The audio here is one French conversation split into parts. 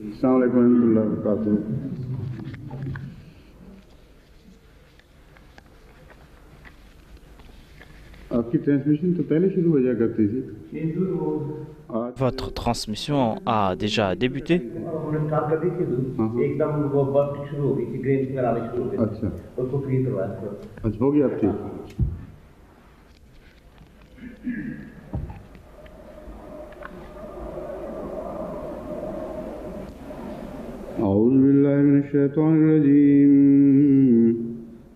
अस्सलाम वालेकुम रहमतुल्लाहि व बरकातुहू। आपकी ट्रांसमिशन तो पहले शुरू हो जाया करती थी। Votre transmission a déjà débuté? अच्छा अच्छा, हो गया अब ठीक। أعوذ بالله من الشيطان الرجيم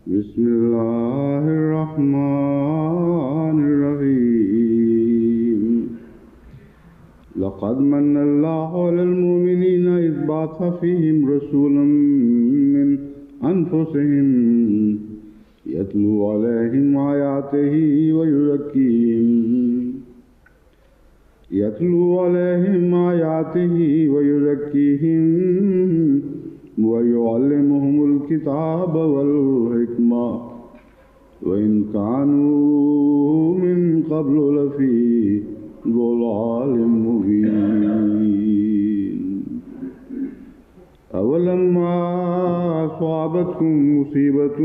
بسم الله الرحمن الرحيم لقد من الله على المؤمنين إذ بعث فيهم رسولا من أنفسهم يتلو عليهم آياته ويزكيهم ويعلمهم الكتاب والحكمة وإن كانوا من قبل لفي ضلال مبين أولما أصابتكم مصيبة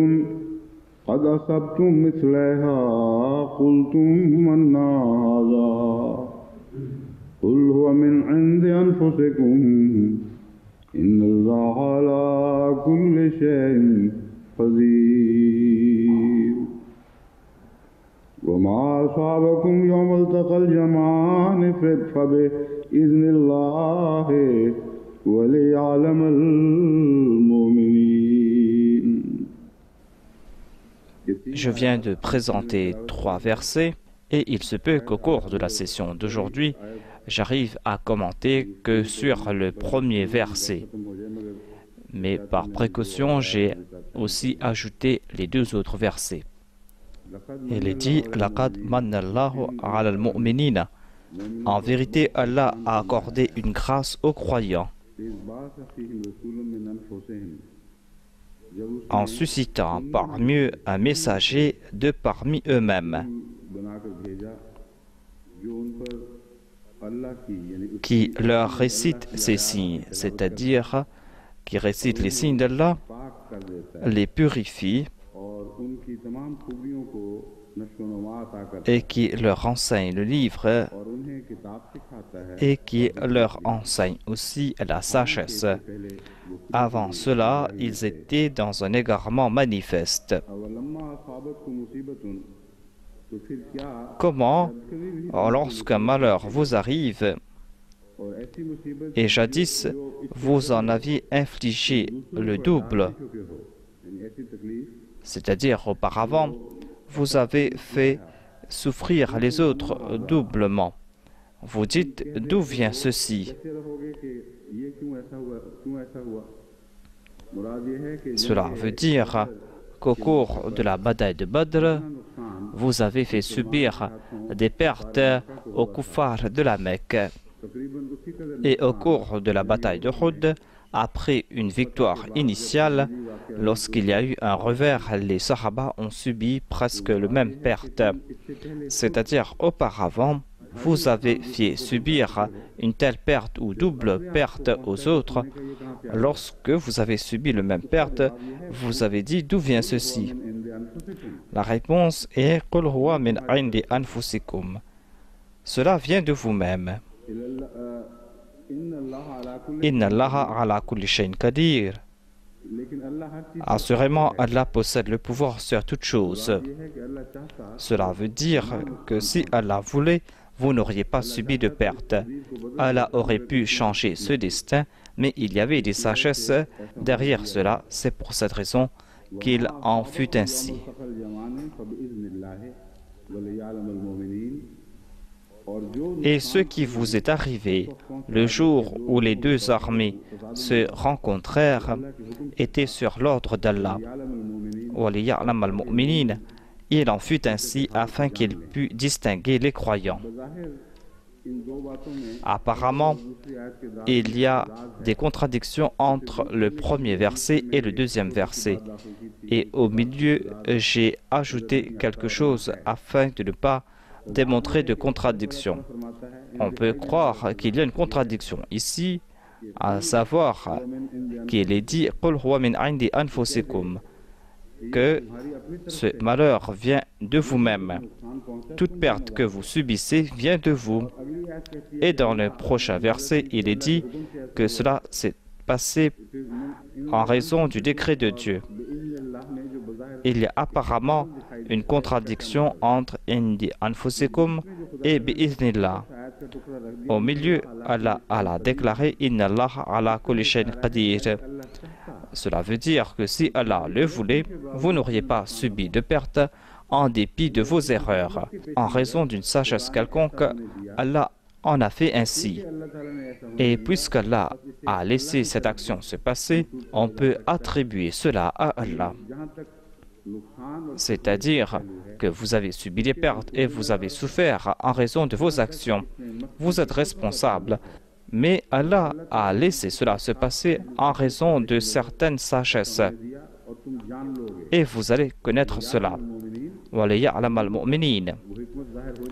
قد أصبتم مثلها قلتم أنى هذا قل هو من عند أنفسكم إن الله على كل شيء قدير وما أصابكم يوم التقى الجمعان فبإذن الله وليعلم المؤمنين. Je viens de présenter 3 versets et il se peut qu'au cours de la session d'aujourd'hui, j'arrive à commenter que sur le premier verset. Mais par précaution, j'ai aussi ajouté les 2 autres versets. Il est dit « Laqad mannallahu ala al-mu'minina » En vérité, Allah a accordé une grâce aux croyants en suscitant parmi eux un messager de parmi eux-mêmes qui leur récite ces signes, c'est-à-dire qui récite les signes d'Allah, les purifie et qui leur enseigne le livre et qui leur enseigne aussi la sagesse. Avant cela, ils étaient dans un égarement manifeste. Comment, lorsqu'un malheur vous arrive, et jadis vous en aviez infligé le double, c'est-à-dire auparavant, vous avez fait souffrir les autres doublement. Vous dites, d'où vient ceci? Cela veut dire qu'au cours de la bataille de Badr, vous avez fait subir des pertes aux kuffars de la Mecque. Et au cours de la bataille de Uhud, après une victoire initiale, lorsqu'il y a eu un revers, les Sahaba ont subi presque le même perte. C'est-à-dire, auparavant, vous avez fait subir une telle perte ou double perte aux autres. Lorsque vous avez subi le même perte, vous avez dit d'où vient ceci? La réponse est Qul huwa min indi anfusikum. Cela vient de vous-même. Inna Allaha ala kulli shay'in qadir. Assurément, Allah possède le pouvoir sur toute chose. Cela veut dire que si Allah voulait, vous n'auriez pas subi de perte. Allah aurait pu changer ce destin, mais il y avait des sagesses derrière cela. C'est pour cette raison qu'il en fut ainsi. Et ce qui vous est arrivé le jour où les 2 armées se rencontrèrent était sur l'ordre d'Allah. Il en fut ainsi afin qu'il pût distinguer les croyants. Apparemment, il y a des contradictions entre le premier verset et le deuxième verset. Et au milieu, j'ai ajouté quelque chose afin de ne pas démontrer de contradiction. On peut croire qu'il y a une contradiction ici, à savoir qu'il est dit « Qul huwa min indi anfusikum » que ce malheur vient de vous-même. Toute perte que vous subissez vient de vous. Et dans le prochain verset, il est dit que cela s'est passé en raison du décret de Dieu. Il y a apparemment une contradiction entre indi anfusikum et bi'iznillah. Au milieu, Allah a déclaré Inna Allah ala kulli shay'in qadir. Cela veut dire que si Allah le voulait, vous n'auriez pas subi de perte en dépit de vos erreurs. En raison d'une sagesse quelconque, Allah en a fait ainsi. Et puisqu'Allah a laissé cette action se passer, on peut attribuer cela à Allah. C'est-à-dire que vous avez subi des pertes et vous avez souffert en raison de vos actions. Vous êtes responsable. Mais Allah a laissé cela se passer en raison de certaines sagesses. Et vous allez connaître cela.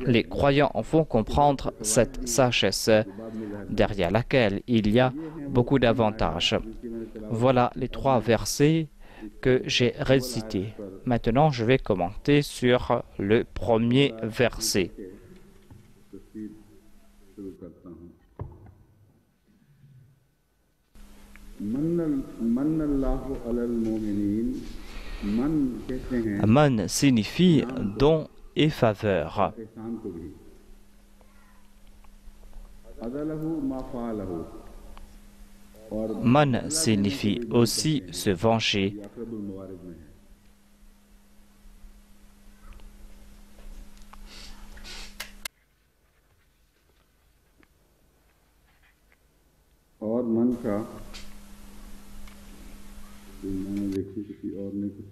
Les croyants vont comprendre cette sagesse derrière laquelle il y a beaucoup d'avantages. Voilà les 3 versets que j'ai récités. Maintenant, je vais commenter sur le premier verset. Man signifie don et faveur. Man signifie aussi se venger. और मन का मैंने देखी किसी और ने कुछ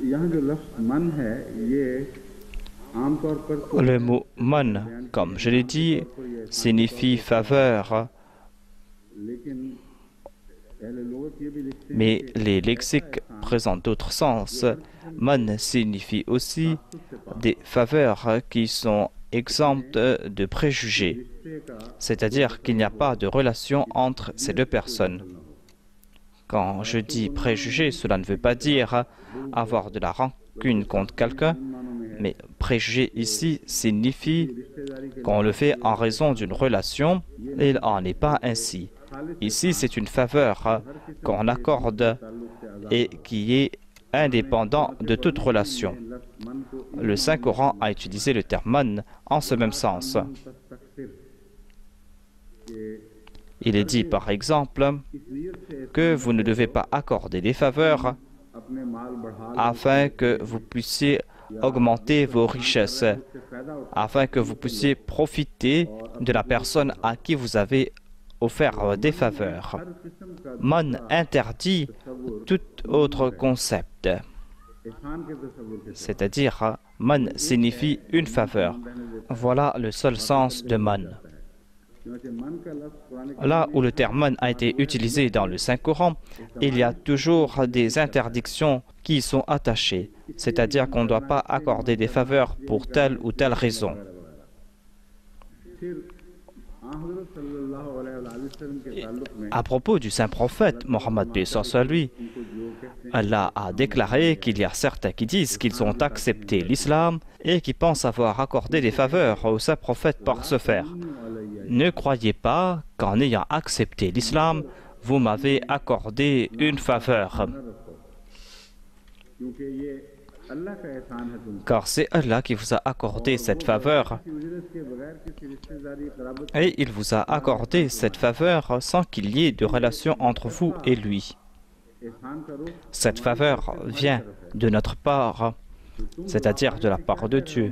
यहाँ जो लफ्ज़ मन है ये आमतौर पर Le mot man, comme je l'ai dit, signifie faveur. Mais les lexiques présentent d'autres sens. Man signifie aussi des faveurs qui sont exemptes de préjugés. C'est-à-dire qu'il n'y a pas de relation entre ces 2 personnes. Quand je dis préjugés, cela ne veut pas dire avoir de la rancune contre quelqu'un, mais préjugé ici signifie qu'on le fait en raison d'une relation et il n'en est pas ainsi. Ici, c'est une faveur qu'on accorde et qui est indépendant de toute relation. Le Saint-Coran a utilisé le terme man en ce même sens. Il est dit par exemple que vous ne devez pas accorder des faveurs afin que vous puissiez augmenter vos richesses, afin que vous puissiez profiter de la personne à qui vous avez offert des faveurs. Man interdit tout autre concept. C'est-à-dire, man signifie une faveur. Voilà le seul sens de man. Là où le terme man a été utilisé dans le Saint-Coran, il y a toujours des interdictions qui y sont attachées. C'est-à-dire qu'on ne doit pas accorder des faveurs pour telle ou telle raison. À propos du saint prophète Mohammed lui, Allah a déclaré qu'il y a certains qui disent qu'ils ont accepté l'islam et qui pensent avoir accordé des faveurs au saint prophète par ce faire. Ne croyez pas qu'en ayant accepté l'islam, vous m'avez accordé une faveur. Car c'est Allah qui vous a accordé cette faveur. Et il vous a accordé cette faveur sans qu'il y ait de relation entre vous et lui. Cette faveur vient de notre part, c'est-à-dire de la part de Dieu.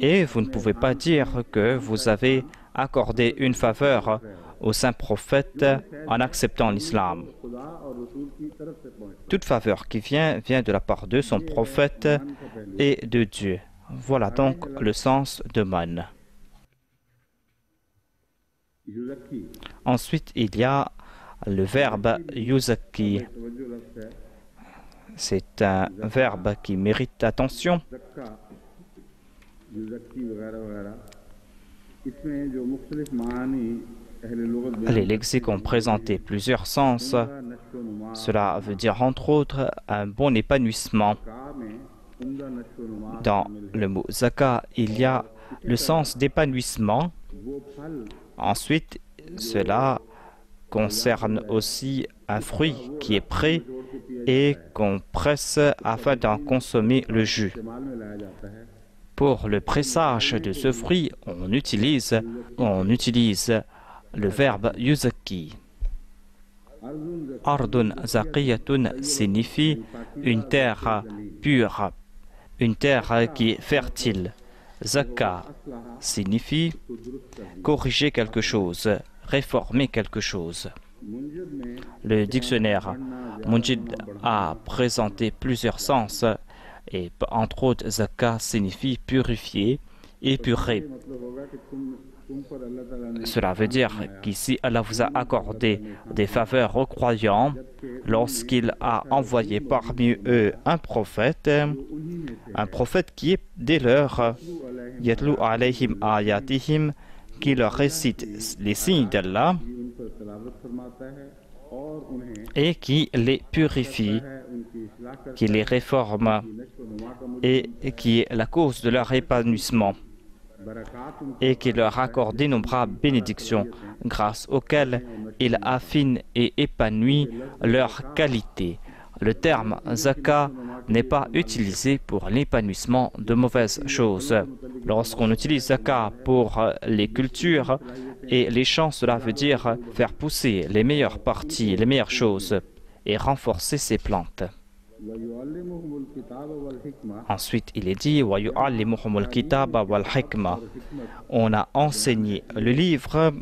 Et vous ne pouvez pas dire que vous avez accordé une faveur au saint prophète en acceptant l'islam. Toute faveur qui vient de la part de son prophète et de Dieu. Voilà donc le sens de man. Ensuite, il y a le verbe yuzaki. C'est un verbe qui mérite attention. ज़क्का, युज़क्की वगैरह वगैरह, इसमें जो मुख्तलिफ मानी अहले लुगत बयान Les lexiques ont présenté plusieurs sens. का नश्व-ओ-नुमा Cela veut dire entre autres un bon épanouissement. का में उम्दा नश्व-ओ-नुमा Dans le mot zaka, il y a le sens d'épanouissement. वो फल Ensuite, cela concerne aussi un fruit qui est prêt et qu'on presse afin d'en consommer le jus. इस्तेमाल में लाया जाता है। Pour le pressage de ce fruit, on utilise le verbe yuzaki. Ardun zaqiyatun signifie une terre pure, une terre qui est fertile. Zaka signifie corriger quelque chose, réformer quelque chose. मुंजिद में Le dictionnaire Munjid a présenté plusieurs sens et entre autres zaka signifie purifier, épurer. मतलब होगा कि तुम पर अल्लाह ताला ने Cela veut dire qu'ici Allah vous a accordé des faveurs aux croyants lorsqu'il a envoyé parmi eux un prophète qui est des leurs, yatlu alayhim ayatihim, qui leur récite les signes d'Allah उन पर तलावत फरमाता है और उन्हें et qui les purifie, है उनकी इस्लाह करता qui les réforme है, नश्व-ओ-नुमा का et qui est la cause de leur épanouissement बरक़ात उनको et qui leur accorde d'innombrables bénédictions grâce auxquelles il affine et épanouit leurs qualités. Le terme zaka n'est pas utilisé pour l'épanouissement de mauvaises choses. Lorsqu'on utilise zaka pour les cultures et les champs, cela veut dire faire pousser les meilleures parties, les meilleures choses et renforcer ces plantes. वयुअल्लिमुहुमुल किताब वल हिकमा Ensuite, il est dit wa yu'allimuhumul kitaba wal hikma. On a enseigné le livre.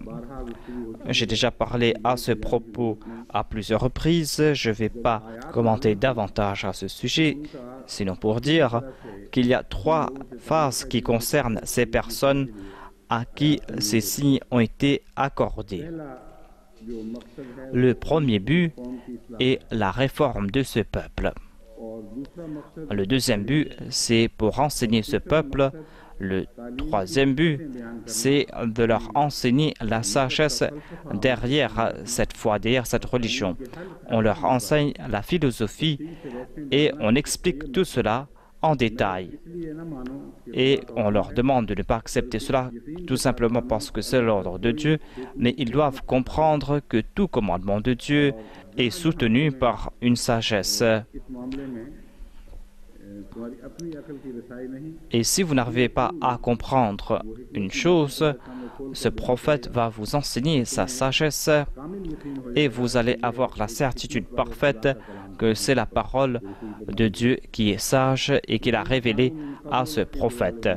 J'ai déjà parlé à ce propos à plusieurs reprises. Je ne vais pas commenter davantage à ce sujet, sinon pour dire qu'il y a 3 phases qui concernent ces personnes à qui ces signes ont été accordés. जो मकसद है Le premier but कौम की इस्लाह est la réforme de ce peuple. और दूसरा मकसद Le deuxième but, c'est pour enseigner ce peuple. Le troisième but, c'est de leur enseigner la sagesse derrière cette foi, derrière cette religion. On leur enseigne la philosophie et on explique tout cela en détail. इसलिए ना मानो कि Et on leur demande de ne pas accepter cela tout simplement parce que c'est l'ordre de Dieu, mais ils doivent comprendre que tout commandement de Dieu est soutenu par une sagesse. इस मामले में तुम्हारी अपनी अकल की रसाई नहीं Et si vous n'arrivez pas à comprendre une chose, ce prophète va vous enseigner sa sagesse कामिल यकीन हो et vous allez avoir la certitude parfaite que c'est la parole de Dieu qui est sage et qu'il a révélée à ce prophète.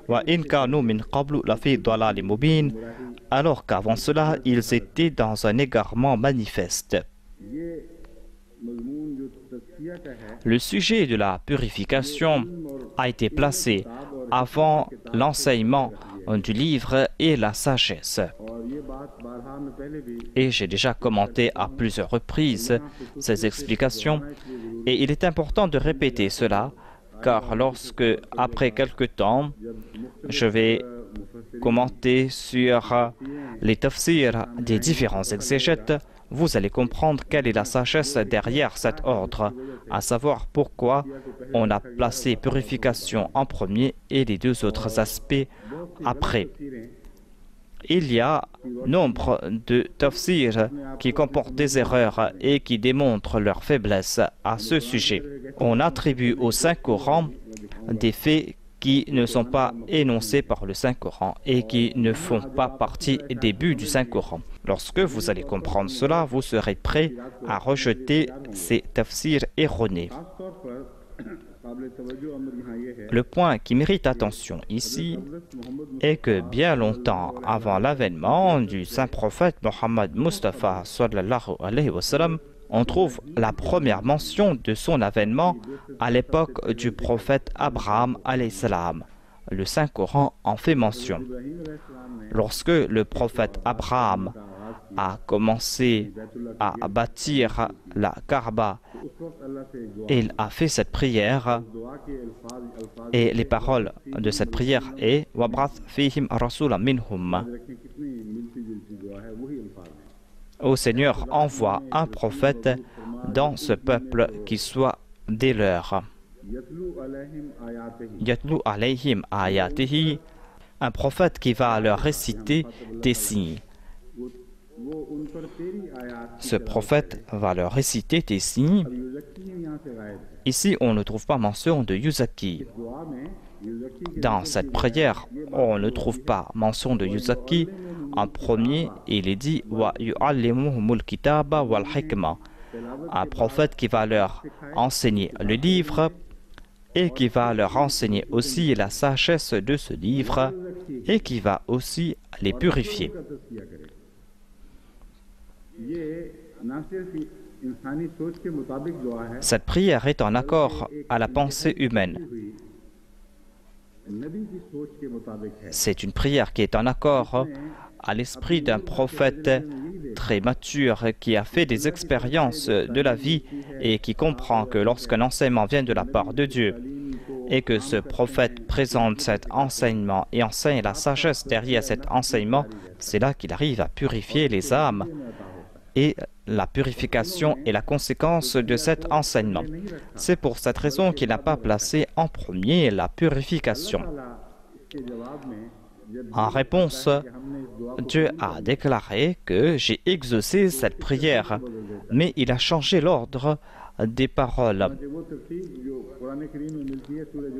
وَإِنْ كَانُوا مِنْ قَبْلُ لَفِي ضَلَالٍ مُبِينٍ. Alors qu'avant cela, ils étaient dans un égarement manifeste. ये मजमून जो तस्किया का है Le sujet de la purification a été placé avant l'enseignement du livre et la sagesse. और ये बात बारहा में पहले भी Et j'ai déjà commenté à plusieurs reprises ces explications. Et il est important de répéter cela, car lorsque, après quelque temps, je vais commenter sur les tafsirs des différents exégètes, vous allez comprendre quelle est la sagesse derrière cet ordre, à savoir pourquoi on a placé purification en premier et les 2 autres aspects après. Il y a nombre de tafsirs qui comportent des erreurs et qui démontrent leur faiblesse à ce sujet. On attribue au Saint-Coran des faits qui ne sont pas énoncés par le Saint-Coran et qui ne font pas partie des buts du Saint-Coran. Lorsque vous allez comprendre cela, vous serez prêt à rejeter ces tafsirs erronés. खास तौर पर काबिल तवज्जो अमर यहाँ ये है Le point qui mérite attention ici est que bien longtemps avant l'avènement du saint prophète Mohammed Mustafa sallallahu alayhi wa sallam, on trouve la première mention de son avènement à l'époque du prophète Abraham alayhi salam. Le Saint-Coran en fait mention. Lorsque le prophète Abraham a commencé à bâtir la Kaaba, il a fait cette prière et les paroles de cette prière est وَابْعَثْ فِيهِمْ رَسُولًا مِّنْهُمْ. Ô Seigneur, envoie un prophète dans ce peuple qui soit des leurs. Yatlu alayhim ayatihi, un prophète qui va leur réciter tes signes. Ce prophète va leur réciter tes signes. Ici, on ne trouve pas mention de Yuzaki. Dans cette prière, on ne trouve pas mention de Yuzaki. En premier, il est dit wa yu'allimuhumul kitaba wal hikma, un prophète qui va leur enseigner le livre et qui va leur enseigner aussi la sagesse de ce livre et qui va aussi les purifier. Cette prière est en accord à la pensée humaine. C'est une prière qui est en accord à l'esprit d'un prophète très mature qui a fait des expériences de la vie et qui comprend que lorsqu'un enseignement vient de la part de Dieu et que ce prophète présente cet enseignement et enseigne la sagesse derrière cet enseignement, c'est là qu'il arrive à purifier les âmes. Et la purification est la conséquence de cet enseignement. C'est pour cette raison qu'il n'a pas placé en premier la purification. En réponse, Dieu a déclaré que j'ai exaucé cette prière, mais il a changé l'ordre des paroles.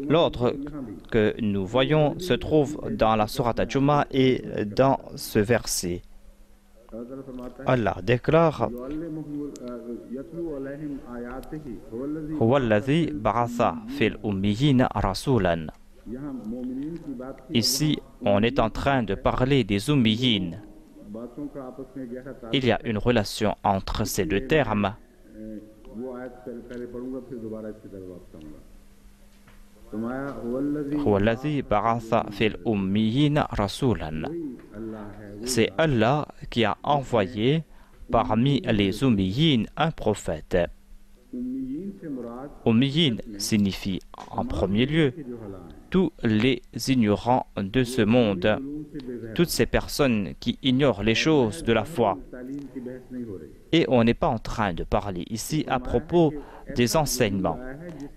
L'ordre que nous voyons se trouve dans la sourate Al-Jumu'ah et dans ce verset. Allah déclare Huwa alladhi ba'atha fil ummiyina rasulan. Ici, on est en train de parler des ummiyin. Il y a une relation entre ces deux termes. Huwa alladhi ba'atha fil ummiyina rasulan. C'est Allah qui a envoyé parmi les ummiyin un prophète. Ummiyin signifie en premier lieu tous les ignorants de ce monde, toutes ces personnes qui ignorent les choses de la foi. Et on n'est pas en train de parler ici à propos des enseignements.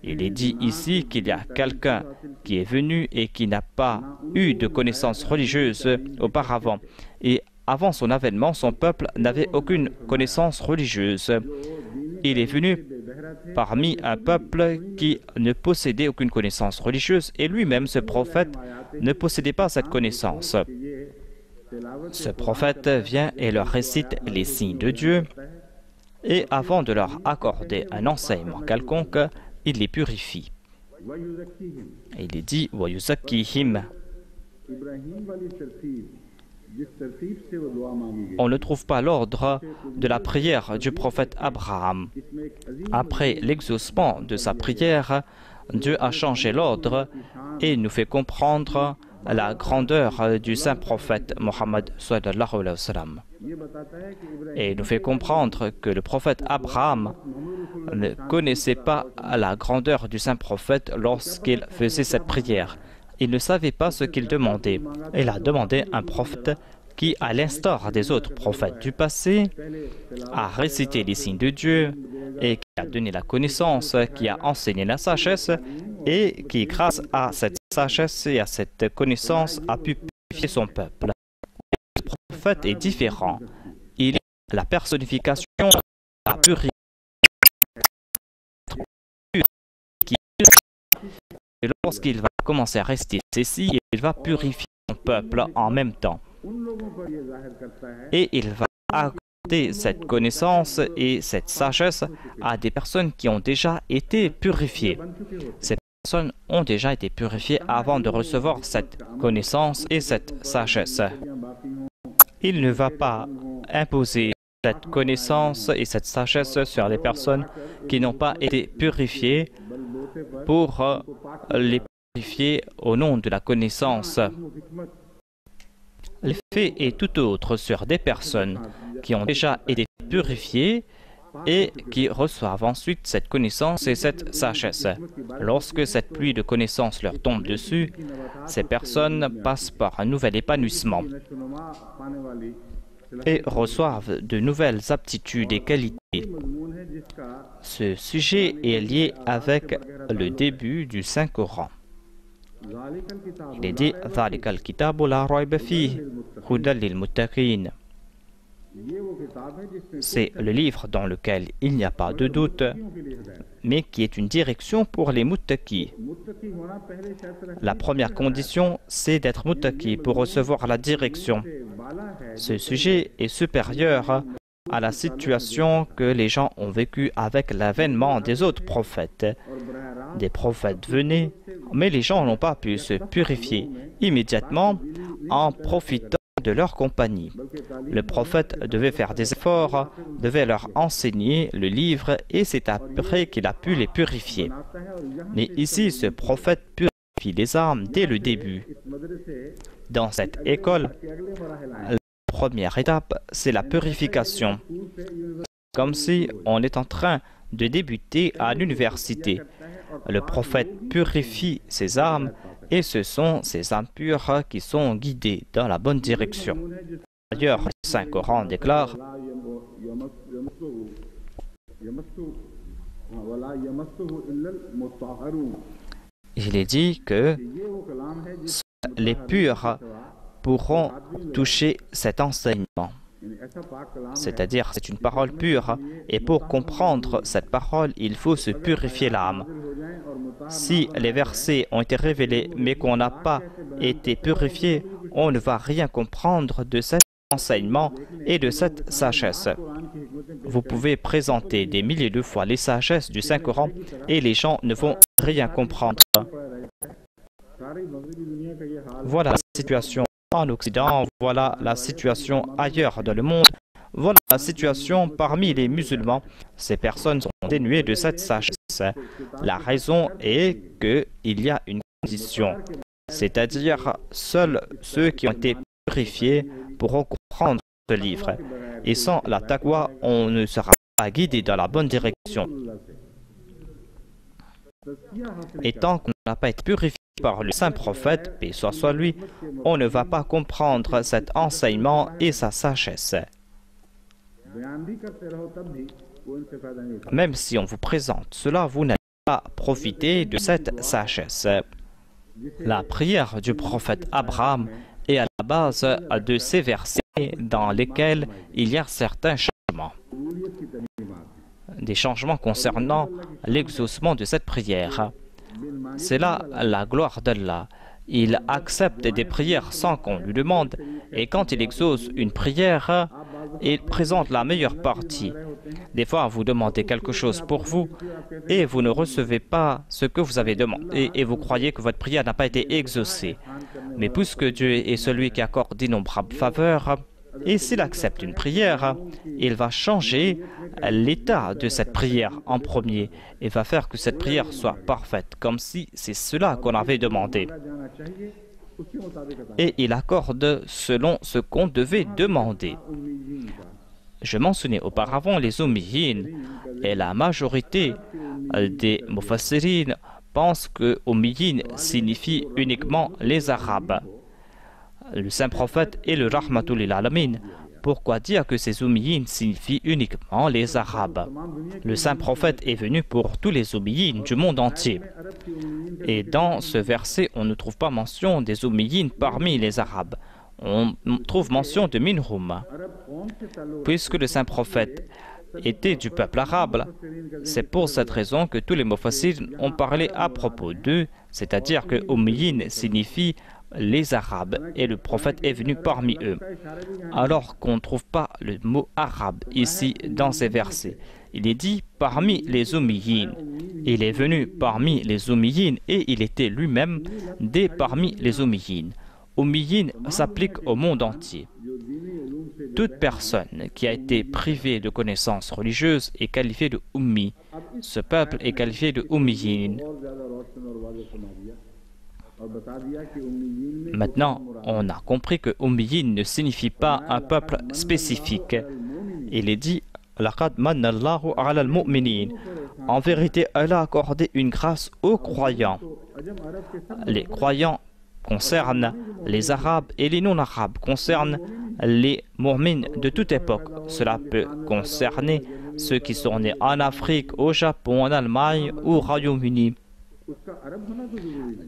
Il est dit ici qu'il y a quelqu'un qui est venu et qui n'a pas eu de connaissances religieuses auparavant. Et avant son avènement, son peuple n'avait aucune connaissance religieuse. Il est venu parmi un peuple qui ne possédait aucune connaissance religieuse et lui-même, ce prophète, ne possédait pas cette connaissance. Ce prophète vient et leur récite les signes de Dieu et avant de leur accorder un enseignement quelconque, il les purifie. Et il est dit wa yuzakkihim. On ne trouve pas l'ordre de la prière du prophète Abraham. Après l'exaucement de sa prière, Dieu a changé l'ordre et nous fait comprendre la grandeur du saint prophète Mohammed sallallahu alayhi wa sallam. Et nous fait comprendre que le prophète Abraham ne connaissait pas la grandeur du saint prophète lorsqu'il faisait cette prière. Il ne savait pas ce qu'il demandait. Il a demandé un prophète qui, à l'instar des autres prophètes du passé, a récité les signes de Dieu et qui a donné la connaissance, qui a enseigné la sagesse et qui, grâce à cette sagesse et à cette connaissance, a pu purifier son peuple. Le prophète est différent. Il est la personnification de la purification. Et lorsqu'il va commencer à rester ceci, il va purifier son peuple en même temps. Et il va accorder cette connaissance et cette sagesse à des personnes qui ont déjà été purifiées. Ces personnes ont déjà été purifiées avant de recevoir cette connaissance et cette sagesse. Il ne va pas imposer cette connaissance et cette sagesse sur les personnes qui n'ont pas été purifiées pour les purifier au nom de la connaissance. L'effet est tout autre sur des personnes qui ont déjà été purifiées et qui reçoivent ensuite cette connaissance et cette sagesse. Lorsque cette pluie de connaissances leur tombe dessus, ces personnes passent par un nouvel épanouissement et reçoivent de nouvelles aptitudes et qualités. Ce sujet est lié avec le début du Saint-Coran. Il est dit « ذَلِكَ الْكِتَابُ لَا رَيْبَ فِيهِ هُدًى لِلْمُتَّقِينَ » C'est le livre dans lequel il n'y a pas de doute, mais qui est une direction pour les muttaqis. La première condition, c'est d'être muttaqi pour recevoir la direction. Ce sujet est supérieur à la situation que les gens ont vécue avec l'avènement des autres prophètes. Des prophètes venaient, mais les gens n'ont pas pu se purifier immédiatement en profitant de leur compagnie. Le prophète devait faire des efforts, devait leur enseigner le livre et c'est après qu'il a pu les purifier. Mais ici, ce prophète purifie les âmes dès le début. Dans cette école, la première étape, c'est la purification. Comme si on est en train de débuter à l'université. Le prophète purifie ses âmes et ce sont ces âmes pures qui sont guidées dans la bonne direction. D'ailleurs, le Saint-Coran déclare il est dit que les purs pourront toucher cet enseignement. C'est-à-dire, c'est une parole pure, et pour comprendre cette parole, il faut se purifier l'âme. Si les versets ont été révélés, mais qu'on n'a pas été purifié, on ne va rien comprendre de cet enseignement et de cette sagesse. Vous pouvez présenter des milliers de fois les sagesses du Saint-Coran, et les gens ne vont rien comprendre. Voilà la situation en Occident, voilà la situation ailleurs dans le monde, voilà la situation parmi les musulmans. Ces personnes sont dénuées de cette sagesse. La raison est qu'il y a une condition, c'est-à-dire seuls ceux qui ont été purifiés pourront comprendre ce livre. Et sans la taqwa, on ne sera pas guidé dans la bonne direction. Et tant qu'on n'a pas été purifié par le saint prophète, paix soit sur lui, on ne va pas comprendre cet enseignement et sa sagesse. Même si on vous présente cela, vous n'allez pas profiter de cette sagesse. La prière du prophète Abraham est à la base de ces versets dans lesquels il y a certains changements. Des changements concernant l'exaucement de cette prière. C'est là la gloire d'Allah. Il accepte des prières sans qu'on lui demande, et quand il exauce une prière, il présente la meilleure partie. Des fois, vous demandez quelque chose pour vous, et vous ne recevez pas ce que vous avez demandé, et vous croyez que votre prière n'a pas été exaucée. Mais puisque Dieu est celui qui accorde d'innombrables faveurs, et s'il accepte une prière, il va changer l'état de cette prière en premier et va faire que cette prière soit parfaite, comme si c'est cela qu'on avait demandé. Et il accorde selon ce qu'on devait demander. Je mentionnais auparavant les Ummiyyin, et la majorité des Mufassirin pensent que Ummiyyin signifie uniquement les Arabes. Le saint prophète est le Rahmatul lil Alamin. Pourquoi dire que ces Ummiyyin signifient uniquement les Arabes? Le saint prophète est venu pour tous les Ummiyyin du monde entier. Et dans ce verset, on ne trouve pas mention des Ummiyyin parmi les Arabes. On trouve mention de Minhum. Puisque le saint prophète était du peuple arabe, c'est pour cette raison que tous les Mufassirs ont parlé à propos d'eux, c'est-à-dire que Ummiyyin signifie les Arabes, et le prophète est venu parmi eux. Alors qu'on ne trouve pas le mot arabe ici dans ces versets. Il est dit parmi les Ummiyyin. Il est venu parmi les Ummiyyin et il était lui-même des parmi les Ummiyyin. Ummiyyin s'applique au monde entier. Toute personne qui a été privée de connaissances religieuses est qualifiée de Ummi. Ce peuple est qualifié de Ummiyyin. Maintenant, on a compris que Ummiyin ne signifie pas un peuple spécifique. Il est dit Laqad manna Allahu ala al-mu'minin. En vérité, Allah a accordé une grâce aux croyants. Les croyants concernent les Arabes et les non-Arabes, concernent les Mourmines de toute époque. Cela peut concerner ceux qui sont nés en Afrique, au Japon, en Allemagne ou au Royaume-Uni.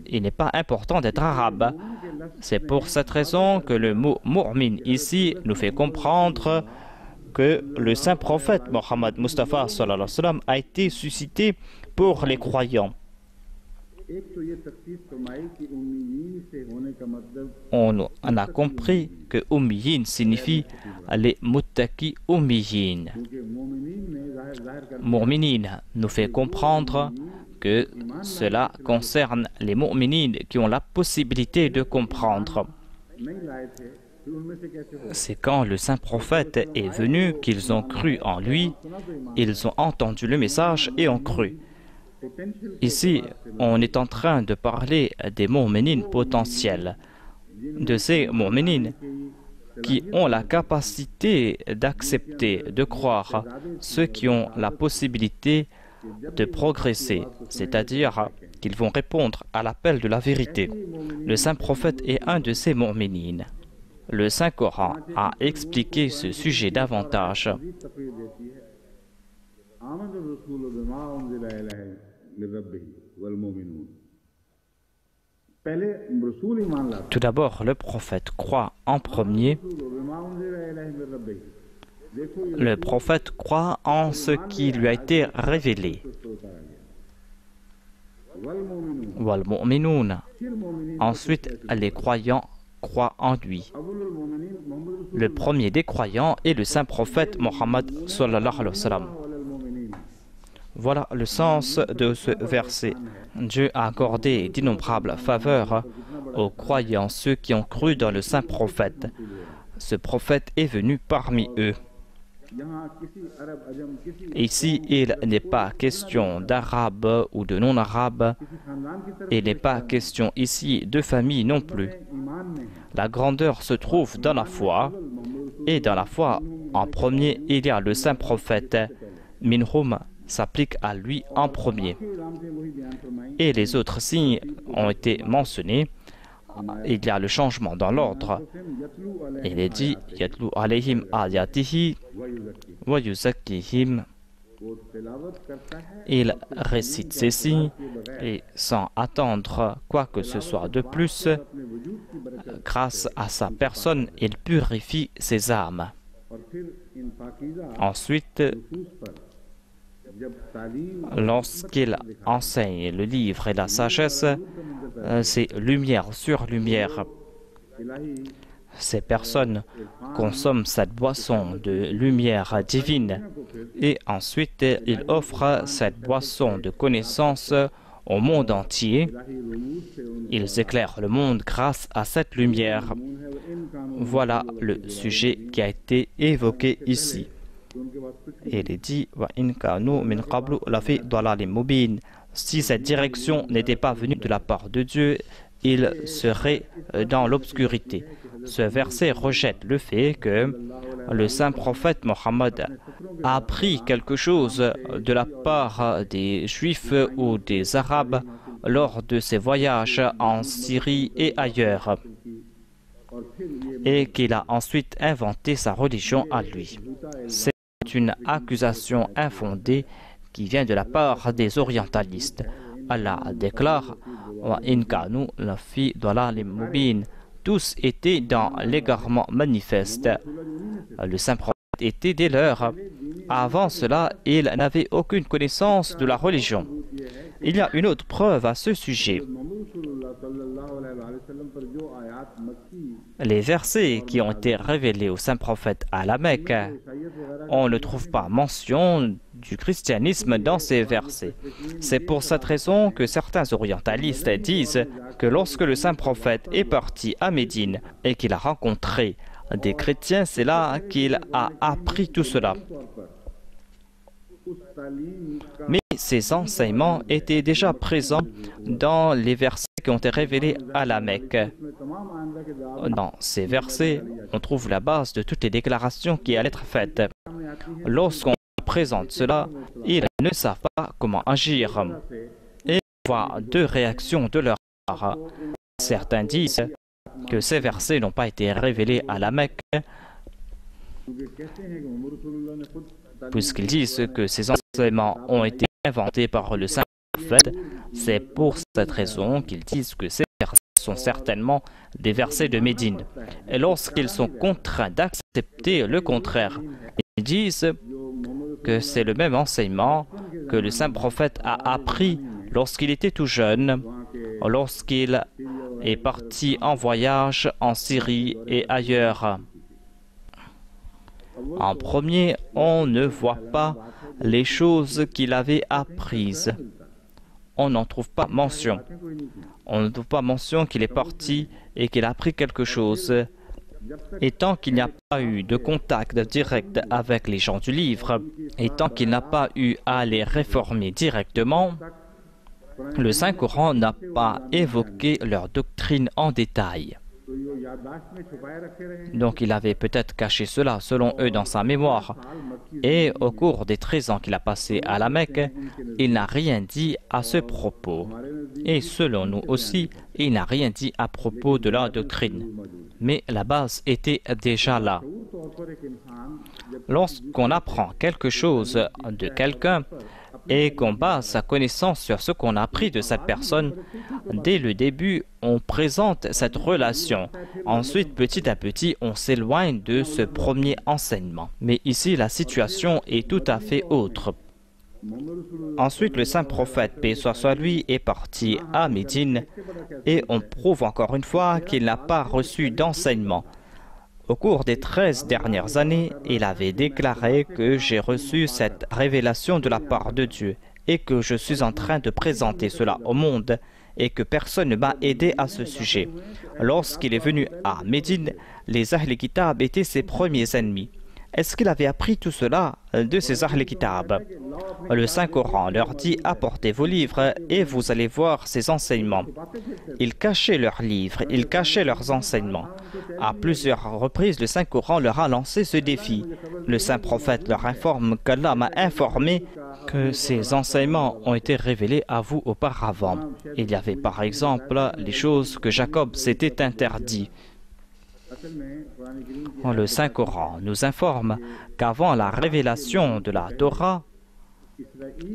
Il n'est pas important d'être arabe. C'est pour cette raison que le mot Mourmin ici nous fait comprendre que le saint prophète Mohammed Mustafa sallallahu alayhi wa sallam a été suscité pour les croyants. On a compris que Ummiyin signifie les muttaqi Ummiyin. Mu'minin nous fait comprendre que cela concerne les mu'minin qui ont la possibilité de comprendre. C'est quand le saint prophète est venu qu'ils ont cru en lui, ils ont entendu le message et ont cru. Ici, on est en train de parler des mu'minin potentiels, de ces mu'minin qui ont la capacité d'accepter, de croire, ceux qui ont la possibilité de progresser, c'est-à-dire qu'ils vont répondre à l'appel de la vérité. Le saint prophète est un de ces mu'minin. Le Saint-Coran a expliqué ce sujet davantage. Tout d'abord, le prophète croit en premier. Le prophète croit en ce qui lui a été révélé. Wal mu'minun. Ensuite, les croyants croient en lui. Le premier des croyants est le saint prophète Mohammed sallallahu alayhi wa sallam. Voilà le sens de ce verset. Dieu a accordé d'innombrables faveurs aux croyants, ceux qui ont cru dans le saint prophète. Ce prophète est venu parmi eux. Ici, il n'est pas question d'arabe ou de non-arabe. Il n'est pas question ici de famille non plus. La grandeur se trouve dans la foi. Et dans la foi, en premier, il y a le saint prophète. Minhum s'applique à lui en premier. Et les autres signes ont été mentionnés. Il y a le changement dans l'ordre. Il est dit Yatlu alayhim ayatihi wa yuzakkihim. Il récite ces signes et sans attendre quoi que ce soit de plus, grâce à sa personne, il purifie ses âmes. Ensuite, lorsqu'il enseigne le livre et la sagesse, c'est lumière sur lumière. Ces personnes consomment cette boisson de lumière divine et ensuite ils offrent cette boisson de connaissance au monde entier. Ils éclairent le monde grâce à cette lumière. Voilà le sujet qui a été évoqué ici. Il est dit si cette direction n'était pas venue de la part de Dieu, il serait dans l'obscurité. Ce verset rejette le fait que le saint prophète Mohammed a appris quelque chose de la part des Juifs ou des Arabes lors de ses voyages en Syrie et ailleurs, et qu'il a ensuite inventé sa religion à lui. C'est une accusation infondée qui vient de la part des orientalistes. Allah déclare tous étaient dans l'égarement manifeste. Le saint prophète était des leurs. Avant cela, il n'avait aucune connaissance de la religion. Il y a une autre preuve à ce sujet. Les versets qui ont été révélés au saint prophète à la Mecque, on ne trouve pas mention du christianisme dans ces versets. C'est pour cette raison que certains orientalistes disent que lorsque le saint prophète est parti à Médine et qu'il a rencontré des chrétiens, c'est là qu'il a appris tout cela. Mais ces enseignements étaient déjà présents dans les versets qui ont été révélés à la Mecque. Dans ces versets, on trouve la base de toutes les déclarations qui allaient être faites. Lorsqu'on présente cela, ils ne savent pas comment agir. Et on voit deux réactions de leur part. Certains disent que ces versets n'ont pas été révélés à la Mecque, puisqu'ils disent que ces enseignements ont été inventés par le saint prophète. C'est pour cette raison qu'ils disent que ces versets sont certainement des versets de Médine. Et lorsqu'ils sont contraints d'accepter le contraire, ils disent que c'est le même enseignement que le saint prophète a appris lorsqu'il était tout jeune, lorsqu'il est parti en voyage en Syrie et ailleurs. En premier, on ne voit pas les choses qu'il avait apprises. On n'en trouve pas mention. On ne trouve pas mention qu'il est parti et qu'il a appris quelque chose. Et tant qu'il n'y a pas eu de contact direct avec les gens du livre, et tant qu'il n'a pas eu à les réformer directement, le Saint-Coran n'a pas évoqué leur doctrine en détail. Donc il avait peut-être caché cela, selon eux, dans sa mémoire. Et au cours des 13 ans qu'il a passé à la Mecque, il n'a rien dit à ce propos. Et selon nous aussi, il n'a rien dit à propos de la doctrine. Mais la base était déjà là. Lorsqu'on apprend quelque chose de quelqu'un, et qu'on base sa connaissance sur ce qu'on a appris de cette personne, dès le début, on présente cette relation. Ensuite, petit à petit, on s'éloigne de ce premier enseignement. Mais ici, la situation est tout à fait autre. Ensuite, le saint prophète, paix soit sur lui, est parti à Médine et on prouve encore une fois qu'il n'a pas reçu d'enseignement. Au cours des 13 dernières années, il avait déclaré que j'ai reçu cette révélation de la part de Dieu et que je suis en train de présenter cela au monde et que personne ne m'a aidé à ce sujet. Lorsqu'il est venu à Médine, les Ahl Kitab étaient ses premiers ennemis. Est-ce qu'il avait appris tout cela de ces Ahl Kitab? Le Saint-Coran leur dit « Apportez vos livres et vous allez voir ces enseignements. » Ils cachaient leurs livres, ils cachaient leurs enseignements. À plusieurs reprises, le Saint-Coran leur a lancé ce défi. Le Saint-Prophète leur informe qu'Allah m'a informé que ces enseignements ont été révélés à vous auparavant. Il y avait par exemple les choses que Jacob s'était interdit. Le Saint-Coran nous informe qu'avant la révélation de la Torah,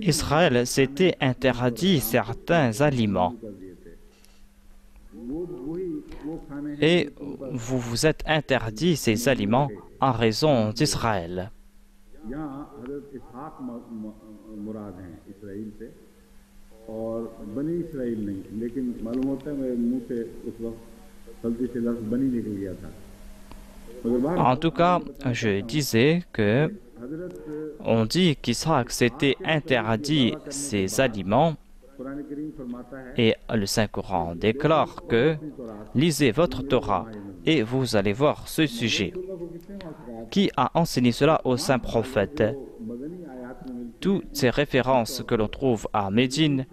Israël s'était interdit certains aliments. Et vous vous êtes interdit ces aliments en raison d'Israël. En tout cas, je disais que on dit qu'Isaac s'était interdit ces aliments et le Saint-Coran déclare que lisez votre Torah et vous allez voir ce sujet. Qui a enseigné cela au Saint-Prophète? Toutes ces références que l'on trouve à Médine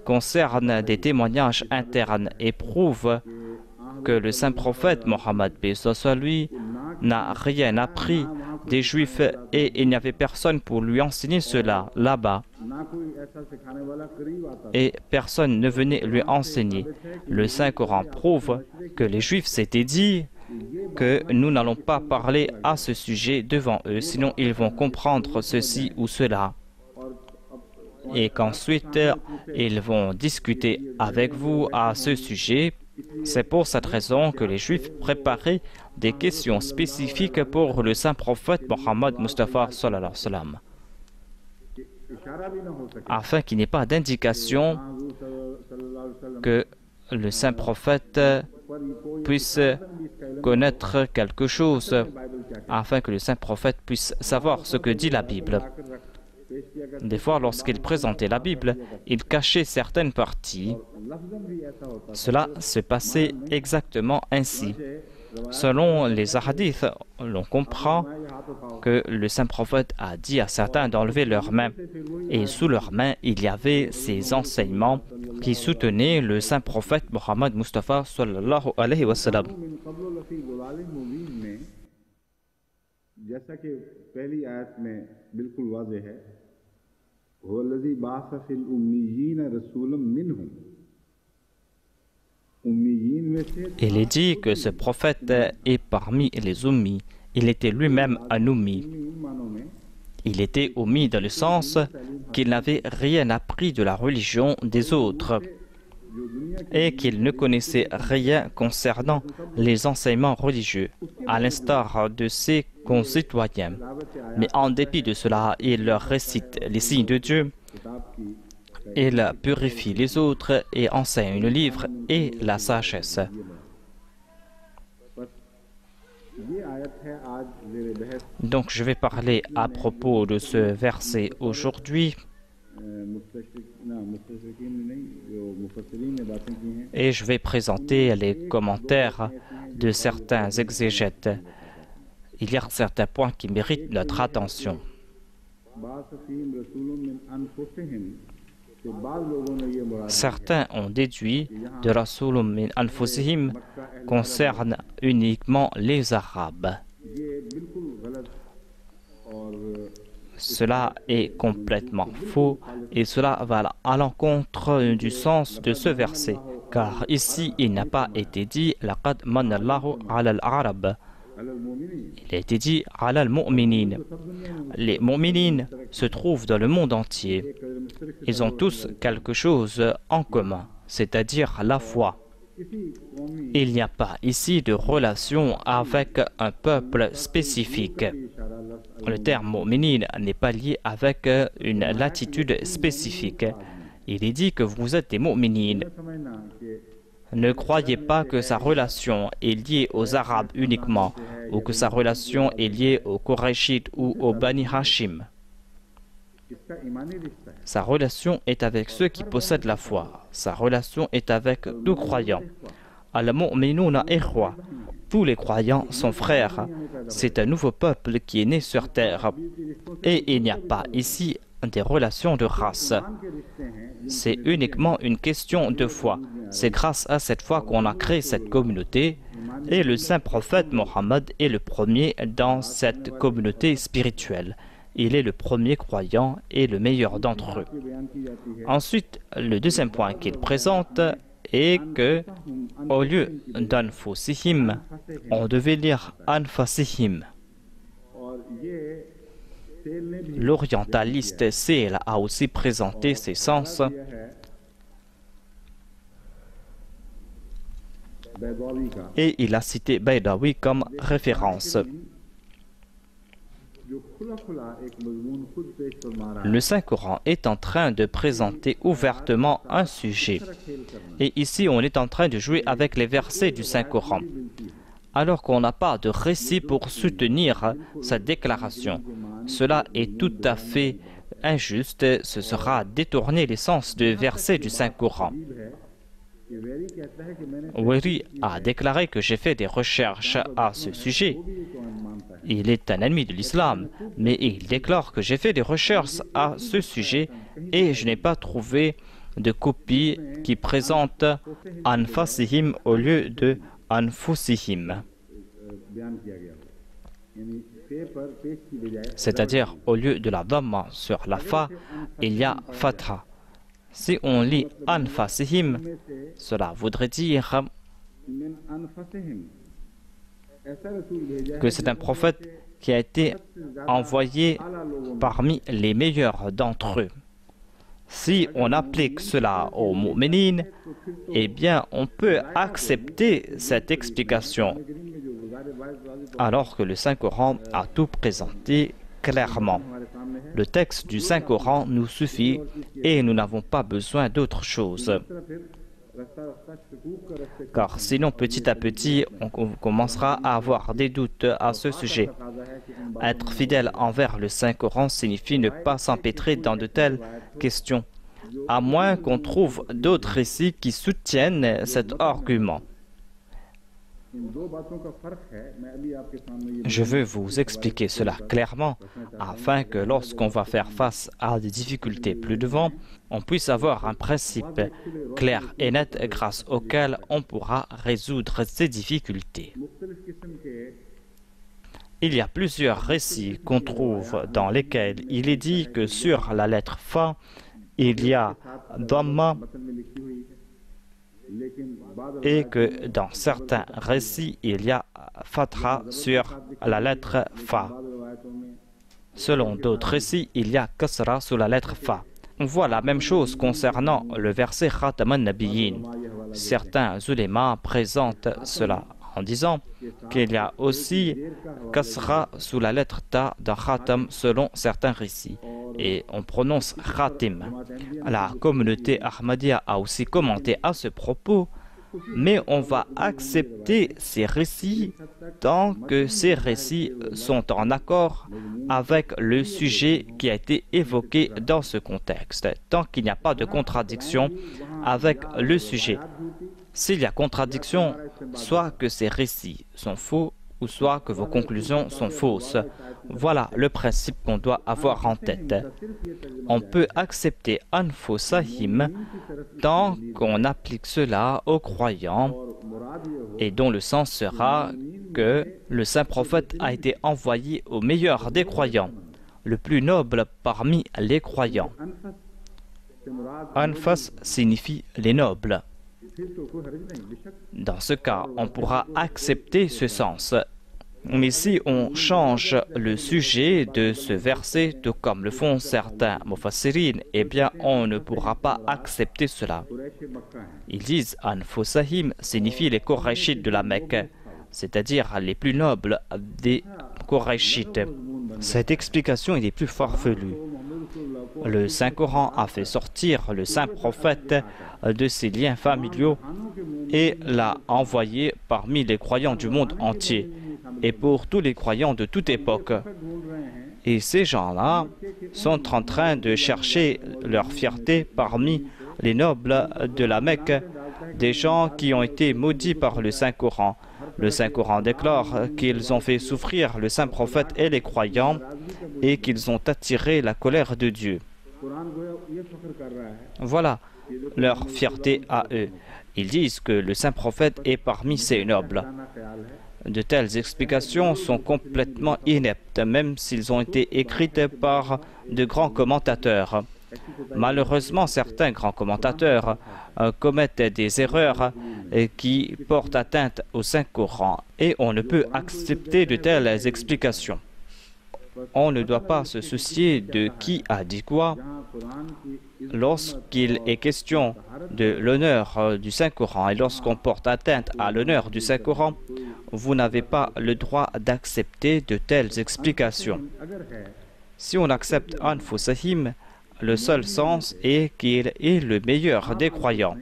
concernent des témoignages internes et prouvent que le Saint-Prophète Mohammed lui n'a rien appris des Juifs et il n'y avait personne pour lui enseigner cela là-bas. Et personne ne venait lui enseigner. Le Saint-Coran prouve que les Juifs s'étaient dit que nous n'allons pas parler à ce sujet devant eux, sinon ils vont comprendre ceci ou cela. Et qu'ensuite, ils vont discuter avec vous à ce sujet. C'est pour cette raison que les Juifs préparaient des questions spécifiques pour le saint prophète Mohammed Mustafa sallallahu alayhi wa sallam, afin qu'il n'y ait pas d'indication que le saint prophète puisse connaître quelque chose, afin que le saint prophète puisse savoir ce que dit la Bible. Des fois, lorsqu'il présentait la Bible, il cachait certaines parties. Cela se passait exactement ainsi. Selon les hadiths, l'on comprend que le saint prophète a dit à certains d'enlever leurs mains. Et sous leurs mains, il y avait ces enseignements qui soutenaient le saint prophète Mohammed Mustafa sallallahu alayhi wa sallam. Il est dit que ce prophète est parmi les ummis. Il était lui-même un ummi. Il était ummi dans le sens qu'il n'avait rien appris de la religion des autres et qu'il ne connaissait rien concernant les enseignements religieux, à l'instar de ses concitoyens. Mais en dépit de cela, il leur récite les signes de Dieu, il purifie les autres et enseigne le livre et la sagesse. Donc je vais parler à propos de ce verset aujourd'hui et je vais présenter les commentaires de certains exégètes. Il y a certains points qui méritent notre attention. Certains ont déduit de Rasulun min anfusihim concerne uniquement les Arabes. Cela est complètement faux et cela va à l'encontre du sens de ce verset, car ici il n'a pas été dit laqad manallahu ala al-arab. Il a été dit ala al-mu'minin. Les mu'minin se trouvent dans le monde entier. Ils ont tous quelque chose en commun, c'est-à-dire la foi. Il n'y a pas ici de relation avec un peuple spécifique. Le terme mu'minin n'est pas lié avec une latitude spécifique. Il est dit que vous êtes des mu'minin. Ne croyez pas que sa relation est liée aux Arabes uniquement, ou que sa relation est liée aux Qurayshites ou aux Bani Hashim. Sa relation est avec ceux qui possèdent la foi. Sa relation est avec tout croyant. Al-mu'minuna ikhwa. Tous les croyants sont frères. C'est un nouveau peuple qui est né sur terre. Et il n'y a pas ici des relations de race. C'est uniquement une question de foi. C'est grâce à cette foi qu'on a créé cette communauté et le saint prophète Mohammed est le premier dans cette communauté spirituelle. Il est le premier croyant et le meilleur d'entre eux. Ensuite, le deuxième point qu'il présente est que, au lieu d'anfusihim, on devait lire anfasihim. L'orientaliste Seel a aussi présenté ces sens et il a cité Baydawi comme référence. Le Saint-Coran est en train de présenter ouvertement un sujet. Et ici, on est en train de jouer avec les versets du Saint-Coran, alors qu'on n'a pas de récit pour soutenir cette déclaration. Cela est tout à fait injuste. Ce sera détourner l'essence des versets du Saint-Coran. Weri a déclaré que j'ai fait des recherches à ce sujet. Il est un ennemi de l'islam, mais il déclare que j'ai fait des recherches à ce sujet et je n'ai pas trouvé de copie qui présente anfasihim au lieu de anfusihim. C'est-à-dire, au lieu de la dhamma sur la fa, il y a fatha. Si on lit anfasihim, cela voudrait dire que c'est un prophète qui a été envoyé parmi les meilleurs d'entre eux. Si on applique cela aux mu'minin, eh bien on peut accepter cette explication, alors que le Saint-Coran a tout présenté clairement. Le texte du Saint-Coran nous suffit et nous n'avons pas besoin d'autre chose. Car sinon, petit à petit, on commencera à avoir des doutes à ce sujet. Être fidèle envers le Saint-Coran signifie ne pas s'empêtrer dans de telles questions, à moins qu'on trouve d'autres récits qui soutiennent cet argument. Je veux vous expliquer cela clairement afin que lorsqu'on va faire face à des difficultés plus devant, on puisse avoir un principe clair et net grâce auquel on pourra résoudre ces difficultés. Il y a plusieurs récits qu'on trouve dans lesquels il est dit que sur la lettre Fa, il y a Dhamma et que dans certains récits, il y a Fatha sur la lettre Fa. Selon d'autres récits, il y a Kasra sur la lettre Fa. On voit la même chose concernant le verset Khatam al-Nabiyyin. Certains ulémas présentent cela en disant qu'il y a aussi Kasra sous la lettre Ta dans Khatam selon certains récits. Et on prononce Khatim. La communauté Ahmadiyya a aussi commenté à ce propos, mais on va accepter ces récits tant que ces récits sont en accord avec le sujet qui a été évoqué dans ce contexte, tant qu'il n'y a pas de contradiction avec le sujet. S'il y a contradiction, soit que ces récits sont faux, ou soit que vos conclusions sont fausses. Voilà le principe qu'on doit avoir en tête. On peut accepter Anfusahim tant qu'on applique cela aux croyants et dont le sens sera que le saint prophète a été envoyé au meilleur des croyants, le plus noble parmi les croyants. Anfas signifie les nobles. Dans ce cas, on pourra accepter ce sens. Mais si on change le sujet de ce verset, tout comme le font certains mufassirin, eh bien, on ne pourra pas accepter cela. Ils disent Anfusahim signifie les Qurayshites de la Mecque, c'est-à-dire les plus nobles des Qurayshites. Cette explication est plus farfelue. Le Saint-Coran a fait sortir le saint prophète de ses liens familiaux et l'a envoyé parmi les croyants du monde entier et pour tous les croyants de toute époque. Et ces gens-là sont en train de chercher leur fierté parmi les nobles de la Mecque, des gens qui ont été maudits par le Saint-Coran. Le Saint-Coran déclare qu'ils ont fait souffrir le saint prophète et les croyants et qu'ils ont attiré la colère de Dieu. Voilà leur fierté à eux. Ils disent que le saint prophète est parmi ces nobles. De telles explications sont complètement ineptes, même s'ils ont été écrites par de grands commentateurs. Malheureusement, certains grands commentateurs commettent des erreurs qui portent atteinte au Saint-Coran et on ne peut accepter de telles explications. On ne doit pas se soucier de qui a dit quoi. Lorsqu'il est question de l'honneur du Saint-Coran et lorsqu'on porte atteinte à l'honneur du Saint-Coran, vous n'avez pas le droit d'accepter de telles explications. Si on accepte Anfusahim, le seul sens est qu'il est le meilleur des croyants.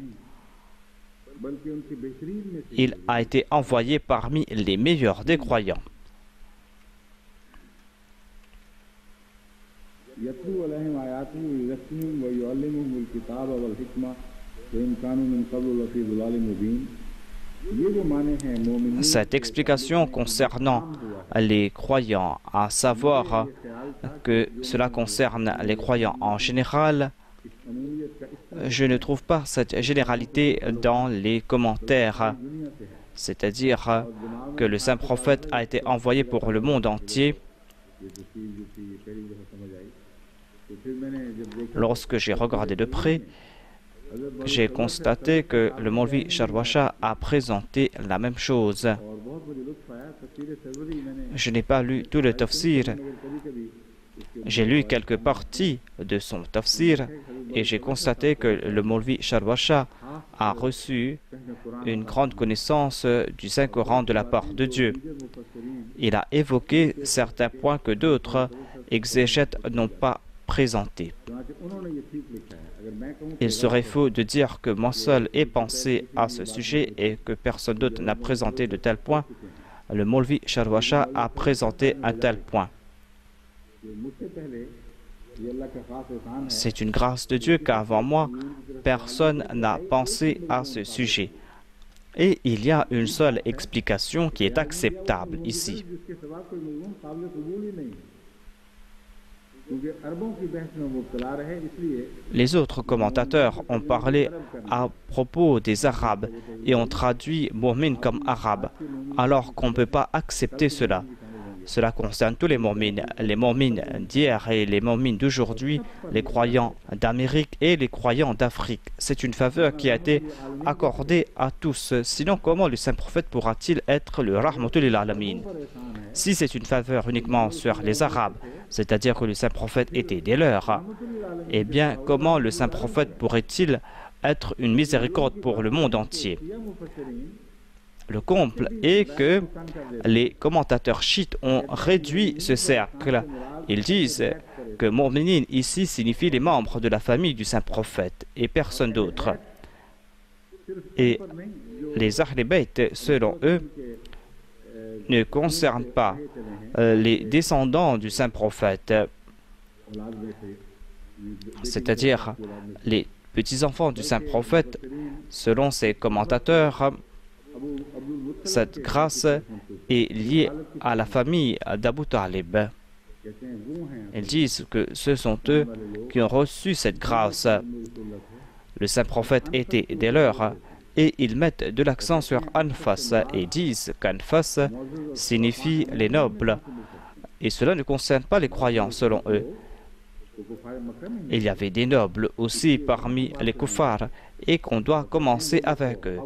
Il a été envoyé parmi les meilleurs des croyants. Cette explication concernant les croyants, à savoir que cela concerne les croyants en général, je ne trouve pas cette généralité dans les commentaires. C'est-à-dire que le saint prophète a été envoyé pour le monde entier. Lorsque j'ai regardé de près, j'ai constaté que le Maulvi Sharwasha a présenté la même chose. Je n'ai pas lu tout le tafsir. J'ai lu quelques parties de son tafsir et j'ai constaté que le Maulvi Sharwasha a reçu une grande connaissance du Saint-Coran de la part de Dieu. Il a évoqué certains points que d'autres exégètes n'ont pas présentés. Il serait faux de dire que moi seul ai pensé à ce sujet et que personne d'autre n'a présenté de tels points. Le Maulvi Sharwasha a présenté un tel point. C'est une grâce de Dieu qu'avant moi, personne n'a pensé à ce sujet. Et il y a une seule explication qui est acceptable ici. जिसके सिवा कोई मजमून काबिल कबूल ही नहीं, क्योंकि अरबों की बहस में मुब्तला रहे, इसलिए Les autres commentateurs ont parlé à propos des Arabes et ont traduit mu'min comme arabe, alors qu'on ne peut pas accepter cela. Cela concerne tous les mu'mins d'hier et les mu'mins d'aujourd'hui, les croyants d'Amérique et les croyants d'Afrique. C'est une faveur qui a été accordée à tous. Sinon, comment le saint prophète pourra-t-il être le rahmatul lil alamin? Si c'est une faveur uniquement sur les Arabes, c'est-à-dire que le saint prophète était des leurs, eh bien, comment le saint prophète pourrait-il être une miséricorde pour le monde entier? Le comble est que les commentateurs chiites ont réduit ce cercle. Ils disent que mu'minin ici signifie les membres de la famille du saint prophète et personne d'autre. Et les Ahl Bayt, selon eux, ne concernent pas les descendants du saint prophète, c'est-à-dire les petits-enfants du saint prophète. Selon ces commentateurs, cette grâce est liée à la famille d'Abu Talib. Ils disent que ce sont eux qui ont reçu cette grâce. Le saint prophète était des leurs et ils mettent de l'accent sur Anfas et disent qu'Anfas signifie les nobles. Et cela ne concerne pas les croyants selon eux. Il y avait des nobles aussi parmi les kuffars et qu'on doit commencer avec eux.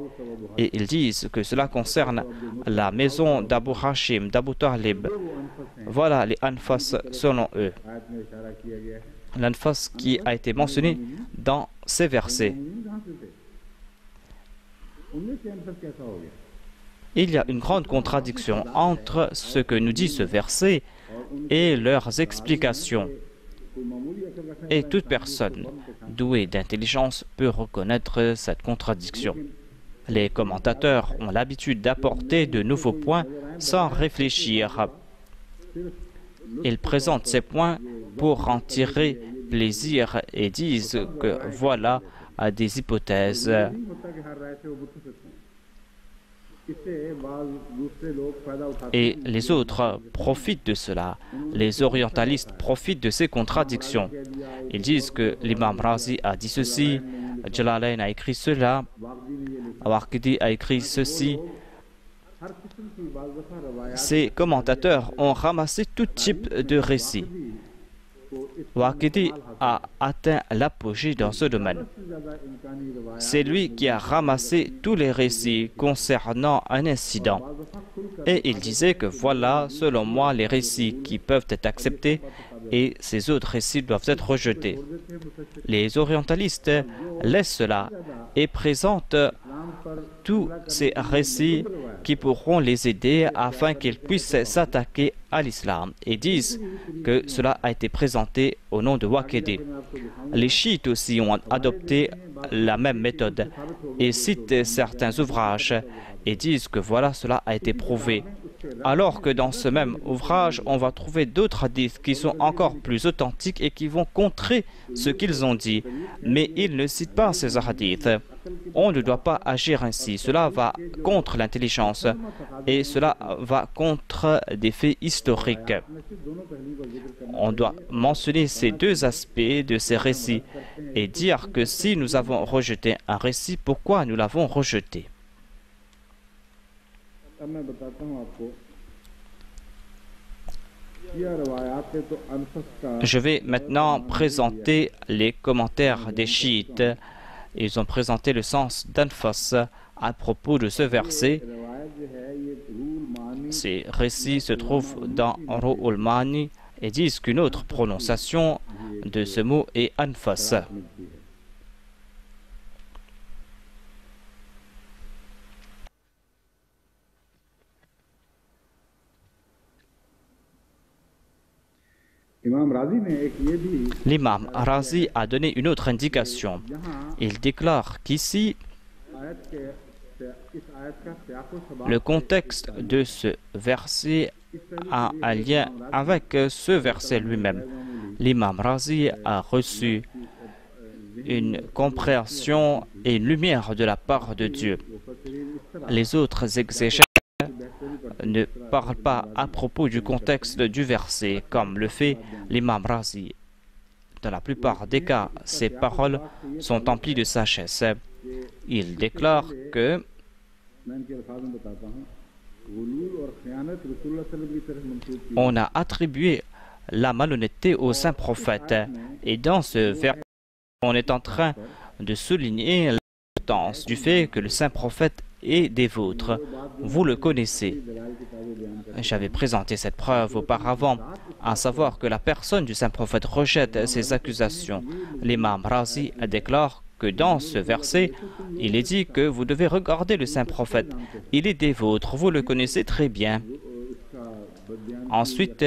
Et ils disent que cela concerne la maison d'Abu Hashim, d'Abu Talib. Voilà les Anfas selon eux. L'Anfas qui a été mentionné dans ces versets. Il y a une grande contradiction entre ce que nous dit ce verset et leurs explications. Et toute personne douée d'intelligence peut reconnaître cette contradiction. Les commentateurs ont l'habitude d'apporter de nouveaux points sans réfléchir. Ils présentent ces points pour en tirer plaisir et disent que voilà des hypothèses. Et les autres profitent de cela. Les orientalistes profitent de ces contradictions. Ils disent que l'imam Razi a dit ceci, Jalalain a écrit cela, Waqidi a écrit ceci. Ces commentateurs ont ramassé tout type de récits. Waqidi a atteint l'apogée dans ce domaine. C'est lui qui a ramassé tous les récits concernant un incident. Et il disait que voilà, selon moi, les récits qui peuvent être acceptés et ces autres récits doivent être rejetés. Les orientalistes laissent cela et présentent tous ces récits qui pourront les aider afin qu'ils puissent s'attaquer à l'islam et disent que cela a été présenté au nom de Waqidi. Les chiites aussi ont adopté la même méthode et citent certains ouvrages et disent que voilà, cela a été prouvé. Alors que dans ce même ouvrage, on va trouver d'autres hadiths qui sont encore plus authentiques et qui vont contrer ce qu'ils ont dit. Mais ils ne citent pas ces hadiths. On ne doit pas agir ainsi. Cela va contre l'intelligence et cela va contre des faits historiques. On doit mentionner ces deux aspects de ces récits et dire que si nous avons rejeté un récit, pourquoi nous l'avons rejeté? Je vais maintenant présenter les commentaires des chiites. Ils ont présenté le sens d'Anfas à propos de ce verset. Ces récits se trouvent dans Ruhul Mani et disent qu'une autre prononciation de ce mot est Anfas. L'imam Razi a donné une autre indication. Il déclare qu'ici, le contexte de ce verset a un lien avec ce verset lui-même. L'imam Razi a reçu une compréhension et une lumière de la part de Dieu. Les autres exégètes ne parlent pas à propos du contexte du verset, comme le fait l'imam Razi. Dans la plupart des cas, ces paroles sont emplies de sagesse. Il déclare que on a attribué la malhonnêteté au saint prophète. Et dans ce verset, on est en train de souligner l'importance du fait que le saint prophète est des vôtres. Vous le connaissez. J'avais présenté cette preuve auparavant, à savoir que la personne du saint prophète rejette ces accusations. L'imam Razi déclare que dans ce verset, il est dit que vous devez regarder le saint prophète. Il est des vôtres, vous le connaissez très bien. Ensuite,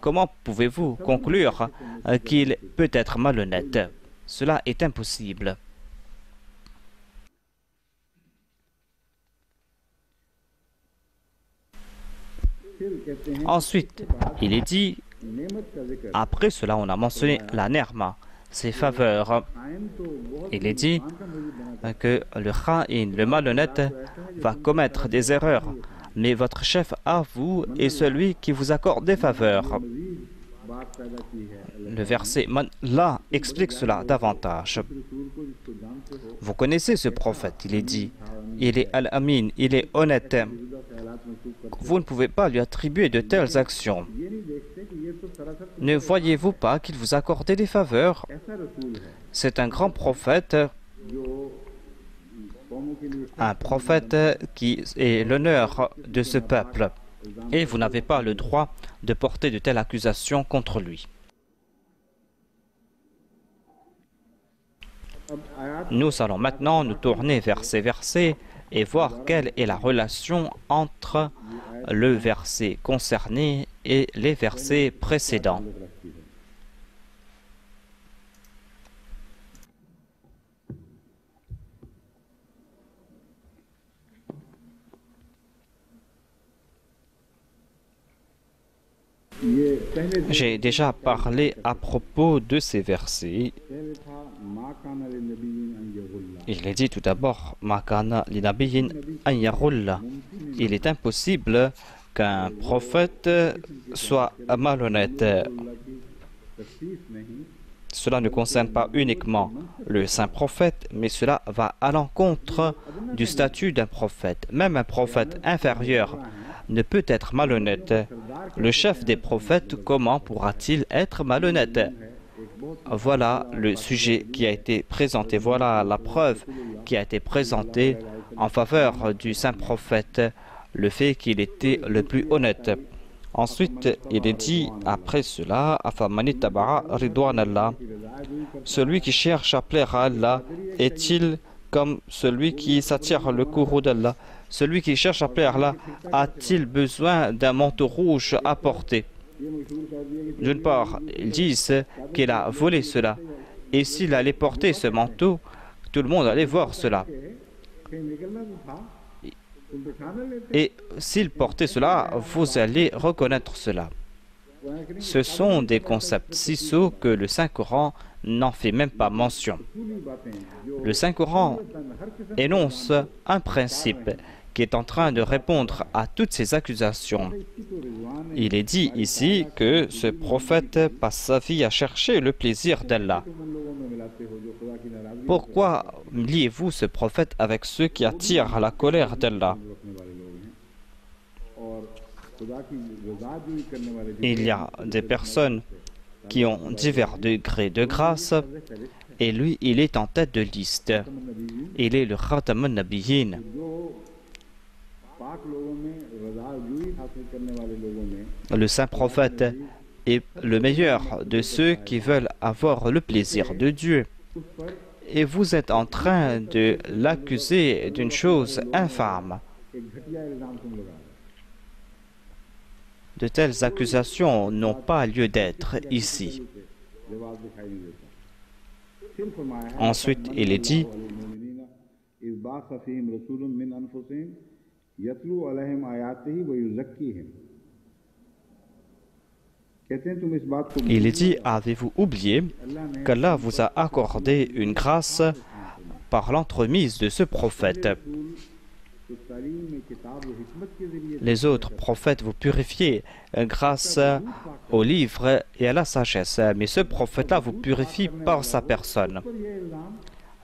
comment pouvez-vous conclure qu'il peut être malhonnête? Cela est impossible. Ensuite, il est dit, après cela, on a mentionné la nerma, ses faveurs. Il est dit que le kha'in, le malhonnête, va commettre des erreurs, mais votre chef à vous est celui qui vous accorde des faveurs. Le verset là explique cela davantage. Vous connaissez ce prophète, il est dit, il est al-amin, il est honnête. Vous ne pouvez pas lui attribuer de telles actions. Ne voyez-vous pas qu'il vous accordait des faveurs? C'est un grand prophète, un prophète qui est l'honneur de ce peuple. Et vous n'avez pas le droit de porter de telles accusations contre lui. Nous allons maintenant nous tourner vers ces versets et voir quelle est la relation entre le verset concerné et les versets précédents. J'ai déjà parlé à propos de ces versets. Il est dit tout d'abord, Ma kana li nabiyyin an yaghulla. Il est impossible qu'un prophète soit malhonnête. Cela ne concerne pas uniquement le saint prophète, mais cela va à l'encontre du statut d'un prophète. Même un prophète inférieur ne peut être malhonnête. Le chef des prophètes, comment pourra-t-il être malhonnête? Voilà le sujet qui a été présenté, voilà la preuve qui a été présentée en faveur du saint prophète, le fait qu'il était le plus honnête. Ensuite, il est dit, après cela, celui qui cherche à plaire à Allah est-il comme celui qui s'attire le courroux d'Allah? Celui qui cherche à plaire à Allah a-t-il besoin d'un manteau rouge à porter? D'une part, ils disent qu'il a volé cela. Et s'il allait porter ce manteau, tout le monde allait voir cela. Et s'il portait cela, vous allez reconnaître cela. Ce sont des concepts si sots que le Saint-Coran n'en fait même pas mention. Le Saint-Coran énonce un principe qui est en train de répondre à toutes ces accusations. Il est dit ici que ce prophète passe sa vie à chercher le plaisir d'Allah. Pourquoi liez-vous ce prophète avec ceux qui attirent la colère d'Allah? Il y a des personnes qui ont divers degrés de grâce et lui, il est en tête de liste. Il est le Khatamun Nabiyyin. Le saint prophète est le meilleur de ceux qui veulent avoir le plaisir de Dieu. Et vous êtes en train de l'accuser d'une chose infâme. De telles accusations n'ont pas lieu d'être ici. Ensuite, il est dit, il est dit, avez-vous oublié qu'Allah vous a accordé une grâce par l'entremise de ce prophète? तो तालीम में किताब व हिकमत के जरिए Les autres prophètes vous purifient grâce au livre et à la sagesse. Mais ce prophète-là vous purifie par sa personne. पर यह इल्जाम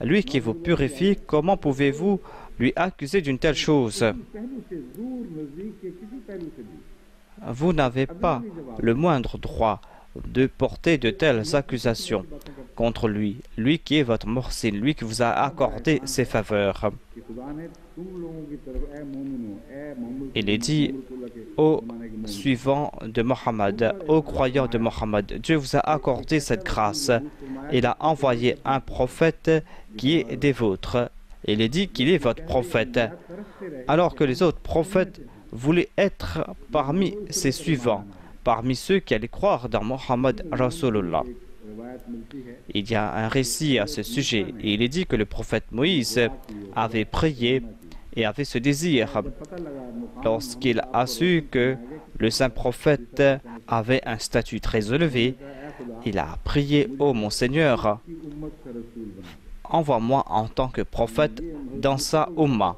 Lui qui vous purifie, comment pouvez-vous lui accuser d'une telle chose? पहलू से दूर नजदीक के किसी पहलू से भी Vous n'avez pas le moindre droit de porter de telles accusations contre lui, lui qui est votre morsin, lui qui vous a accordé ses faveurs. कि खुदा ने तुम लोगों की तरफ ए मोमिनो ए Mohammad Il est dit aux suivants de Mohammed, aux croyants de Mohammed, Dieu vous a accordé cette grâce. Il a envoyé un prophète qui est des vôtres. Il est dit qu'il est votre prophète. Alors que les autres prophètes voulaient être parmi ses suivants, parmi ceux qui allaient croire dans Mohammed Rasulullah. रिवायत मिलती है Il y a un récit à ce sujet et il est dit que le prophète Moïse avait prié et avait ce désir पता लगा मुकाम lorsqu'il a su que le saint prophète avait un statut très élevé. Il a prié: ô mon Seigneur, की उम्मत का रसूल बना envoie-moi en tant que prophète dans sa Ummah.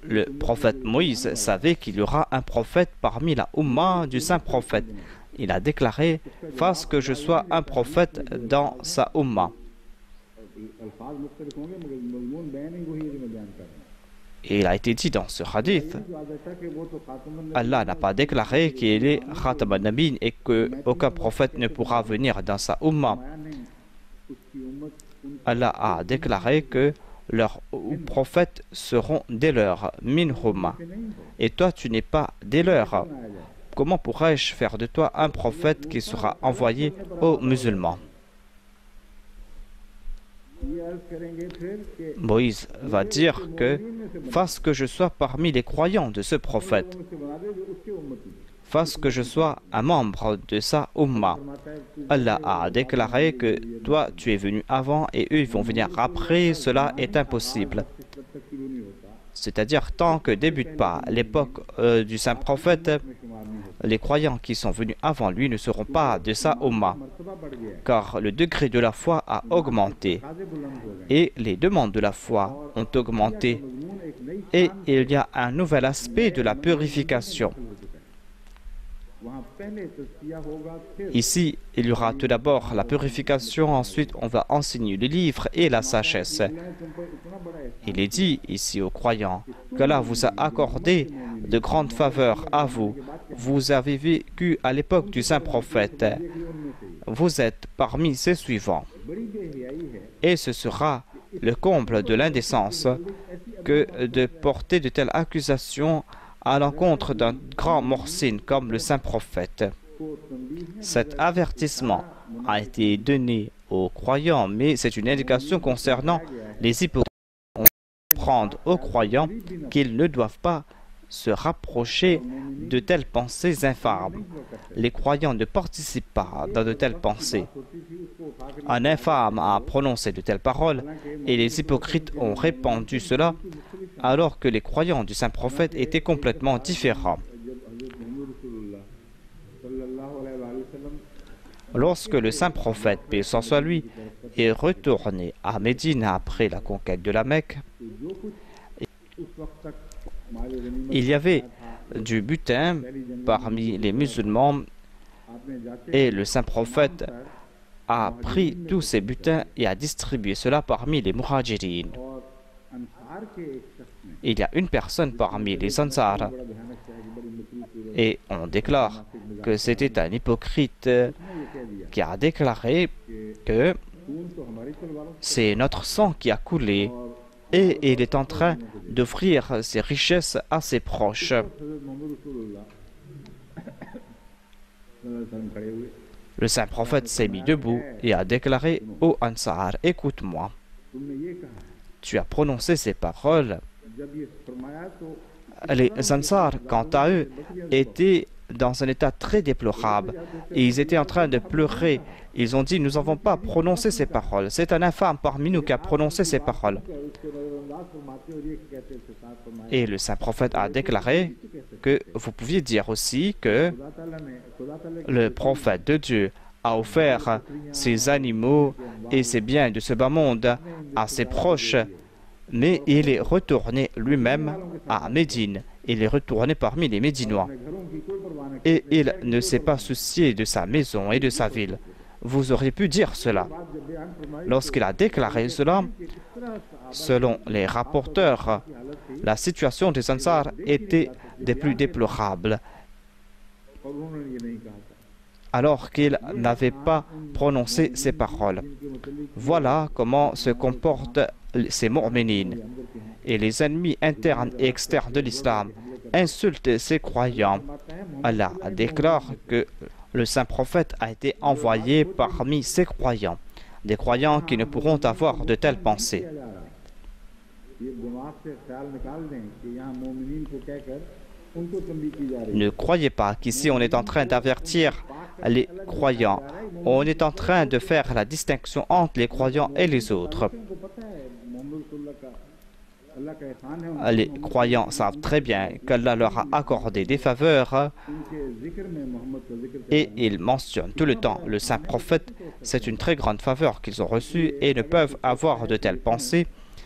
Le prophète Moïse savait qu'il y aura un prophète parmi la Ummah du saint prophète. Il a déclaré: fasse que je sois un prophète dans sa Ummah. अल्फाज मुख्तलिफ होंगे मगर मजमून बयान ही वही है जो मैं बयान कर रहा हूँ Et il a été dit dans ce hadith, जो आदत है कि वो तो खातमुन Allah n'a pas déclaré qu'il est Khatam al-Nabiyyin et qu'aucun prophète ne pourra venir dans sa Ummah. नया नहीं उसकी उम्मत उन Allah a déclaré que leurs prophètes seront des leurs, minhum. पे नहीं हो Et toi, tu n'es pas des leurs. बनाया जाए Comment pourrais-je faire de toi un prophète qui sera envoyé aux musulmans? ये अर्ज करेंगे फिर कि Moïse va dire que fasse que je sois parmi les croyants de ce prophète, उनसे बना दे जो उसके उम्मती fasse que je sois un membre de sa Ummah. फरमाता है तू Allah a déclaré que toi tu es venu avant et eux ils vont venir après, cela est impossible. जब तक शुरू नहीं होता C'est-à-dire tant que débute pas l'époque du saint prophète, में शुमार नहीं होता les croyants qui sont venus avant lui ne seront pas de sa Ummah, मर्तबा बढ़ गया है car le degré de la foi a augmenté खादे बुलंद हो गए et les demandes de la foi ont augmenté मजमून एक नई et il y a un nouvel aspect de la purification. हो चुका है वहाँ पहले तज़किया होगा फिर Ici, il y aura tout d'abord la purification, ensuite on va enseigner le livre et la sagesse. अल्लाह ने तुम पर इतना बड़ा एहसान Il est dit ici aux croyants qu'Allah vous a accordé de grandes faveurs à vous. Vous avez vécu à l'époque du saint prophète. किया उनमें से Vous êtes parmi ses suivants. बड़ी बेहयाई है Et ce sera le comble de l'indécence que de porter de telles accusations à l'encontre d'un grand morsin comme le saint prophète. को तंबीह है Cet avertissement a été donné aux croyants, mais c'est une indication concernant les hypocrites. On apprendre aux croyants qu'ils ne doivent pas se rapprocher de telles pensées infâmes. Les croyants ne participent pas dans de telles pensées. होती थी उसको उठा कर Un infâme a prononcé de telles paroles et les hypocrites ont répandu cela alors que les croyants du saint prophète étaient complètement différents. जब हजरत मोहम्मद रसूलुल्लाह सल्लल्लाहु अलैहि वसल्लम Lorsque le saint prophète, paix soit lui, est retourné à Médine après la conquête de la Mecque, जो कुछ उस वक्त तक माल गनीमत il y avait du butin parmi les musulmans आपने जाके et le saint prophète a pris tous ces butins et a distribué cela parmi les muhajirines. और अंसार के एक शख्स ने Il y a une personne parmi les Ansar बड़ा भयानक है कि बड़ी मकरूह सूरत et on déclare que c'était un hypocrite ने ये कह दिया qui a déclaré que खून तो हमारी तलवारों c'est notre sang qui a coulé et il est en train d'offrir ses richesses à ses proches. हजरत मोहम्मद रसूलुल्लाह सल्लल्लाहु अलैहि वसल्लम खड़े हुए Le saint prophète s'est mis debout et a déclaré: ô Ansar, écoute-moi. तुमने ये कहा Tu as prononcé ces paroles. जब ये फरमाया तो Les Ansar, quant à eux, étaient dans un état très déplorable et ils étaient en train de pleurer. Ils ont dit: nous n'avons pas prononcé ces paroles. C'est un infâme parmi nous qui a prononcé ces paroles. उसको नजरअंदाज फरमाते और ये कहते थे साथ फरमाया Et le saint prophète a déclaré que vous pouviez dire aussi que खुदा ताला le prophète de Dieu a offert ses animaux et ses biens de ce bas monde à ses proches mais il est retourné lui-même à Médine. Il est retourné parmi les Médinois. Et il ne s'est pas soucié de sa maison et de sa ville. Vous auriez pu dire cela. Lorsqu'il a déclaré cela, selon les rapporteurs, la situation des Ansar était des plus déplorables, alors qu'il n'avait pas prononcé ces paroles. Voilà comment se comportent ces mu'minines. Et les ennemis internes et externes de l'islam insultent ces croyants. Allah déclare que le saint prophète a été envoyé parmi ces croyants, des croyants qui ne pourront avoir de telles pensées. Ne croyez pas qu'ici on est en train d'avertir les croyants. On est en train de faire la distinction entre les croyants et les autres. Les croyants savent très bien qu'Allah leur a accordé des faveurs et ils mentionnent tout le temps le saint prophète. C'est une très grande faveur qu'ils ont reçue et ne peuvent avoir de telles pensées.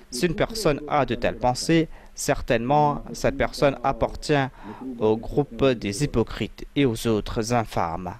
Si une personne a de telles pensées, certainement cette personne appartient au groupe des hypocrites et aux autres infâmes.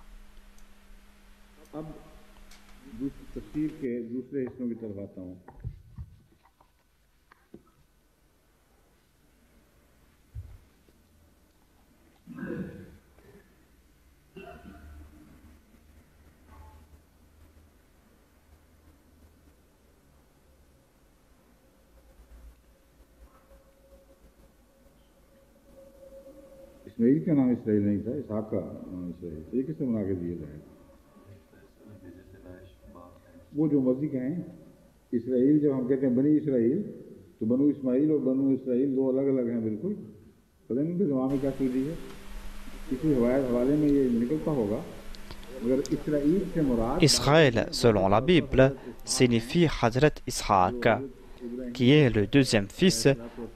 Ismail का नाम इसराइल नहीं था, इसहाक का नाम इसराइल। ये किसने बना के दिया है? वो जो मर्जी कहें, इसराइल जब हम कहते हैं बनी इसराइल, तो बनु इस्माइल और बनु इसराइल दो अलग अलग हैं बिल्कुल। पता नहीं उनके दिमाग में क्या सूझी है। किसी हवाले में ये निकलता होगा। अगर इसराइल से मुराद Israël, selon la Bible, signifie Hadrat Ishaq, qui est le deuxième fils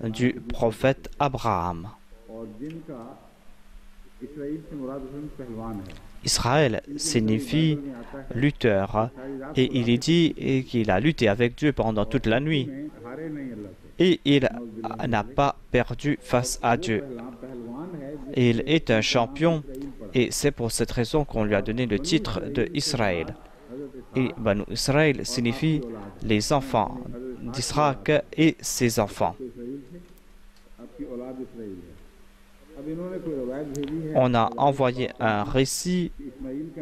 du prophète Abraham. Israël signifie lutteur et il est dit qu'il a lutté avec Dieu pendant toute la nuit et il n'a pas perdu face à Dieu. Il est un champion et c'est pour cette raison qu'on lui a donné le titre de Israël. Et Banu Israël signifie les enfants d'Israël et ses enfants. On a envoyé un récit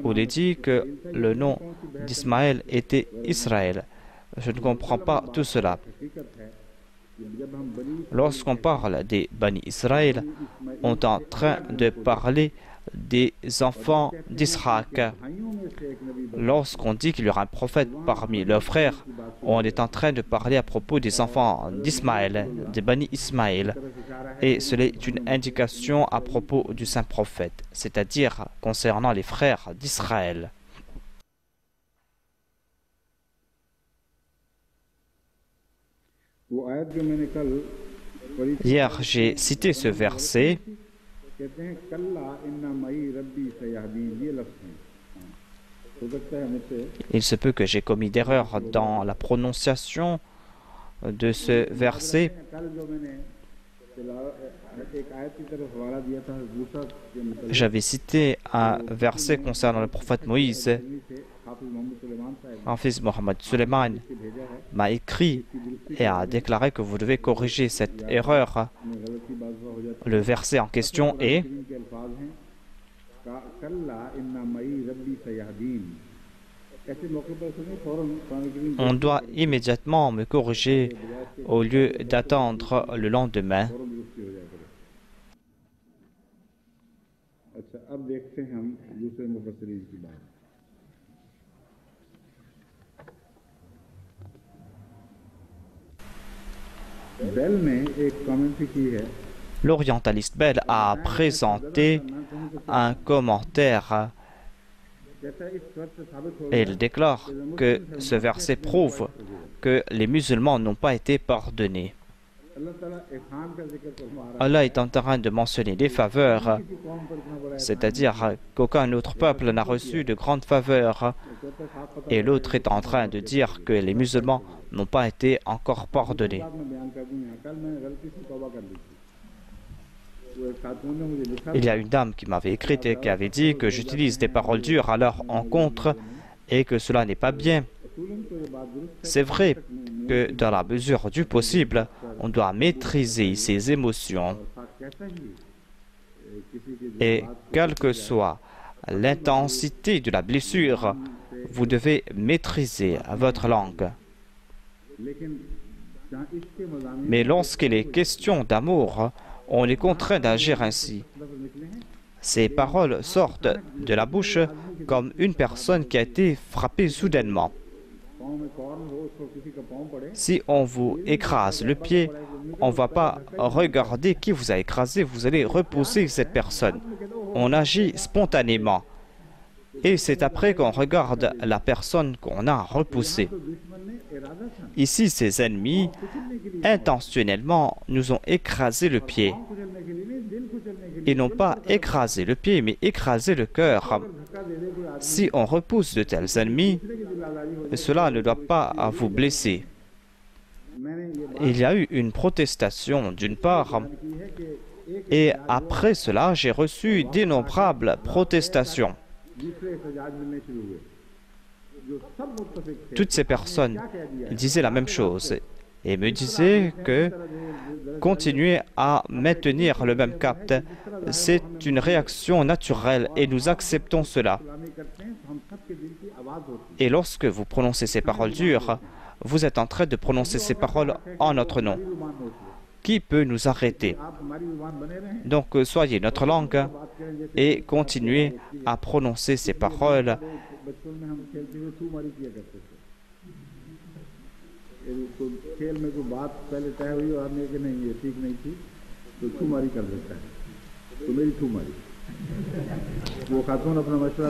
où il est dit que le nom d'Ismaël était Israël. Je ne comprends pas tout cela. Lorsqu'on parle des Bani Israël, on est en train de parler des enfants d'Israël. Lorsqu'on dit qu'il y aura un prophète parmi leurs frères, on est en train de parler à propos des enfants d'Ismaël, des Bani Ismaël. Et cela est une indication à propos du saint prophète, c'est-à-dire concernant les frères d'Israël. Hier, j'ai cité ce verset. Il se peut que j'ai commis d'erreur dans la prononciation de ce verset. J'avais cité un verset concernant le prophète Moïse. Hafiz Mohammed Suleiman m'a écrit et a déclaré que vous devez corriger cette erreur. Le verset en question est: on doit immédiatement me corriger au lieu d'attendre le lendemain. L'orientaliste Bell a présenté un commentaire et il déclare que ce verset prouve que les musulmans n'ont pas été pardonnés. Allah est en train de mentionner des faveurs, c'est-à-dire qu'aucun autre peuple n'a reçu de grandes faveurs, et l'autre est en train de dire que les musulmans n'ont pas été encore pardonnés. Il y a une dame qui m'avait écrit et qui avait dit que j'utilise des paroles dures à leur encontre et que cela n'est pas bien. C'est vrai que dans la mesure du possible, on doit maîtriser ses émotions. Et quelle que soit l'intensité de la blessure, vous devez maîtriser votre langue. Mais lorsqu'il est question d'amour, on est contraint d'agir ainsi. Ces paroles sortent de la bouche comme une personne qui a été frappée soudainement. Si on vous écrase le pied, on ne va pas regarder qui vous a écrasé, vous allez repousser cette personne. On agit spontanément. Et c'est après qu'on regarde la personne qu'on a repoussée. Ici, ces ennemis, intentionnellement, nous ont écrasé le pied. Ils n'ont pas écrasé le pied, mais écrasé le cœur. Si on repousse de tels ennemis, cela ne doit pas vous blesser. Il y a eu une protestation d'une part, et après cela, j'ai reçu d'innombrables protestations. Toutes ces personnes disaient la même chose et me disaient que continuer à maintenir le même cap, c'est une réaction naturelle et nous acceptons cela. Et lorsque vous prononcez ces paroles dures, vous êtes en train de prononcer ces paroles en notre nom. Qui peut nous arrêter? Donc soyez notre langue et continuez à prononcer ces paroles.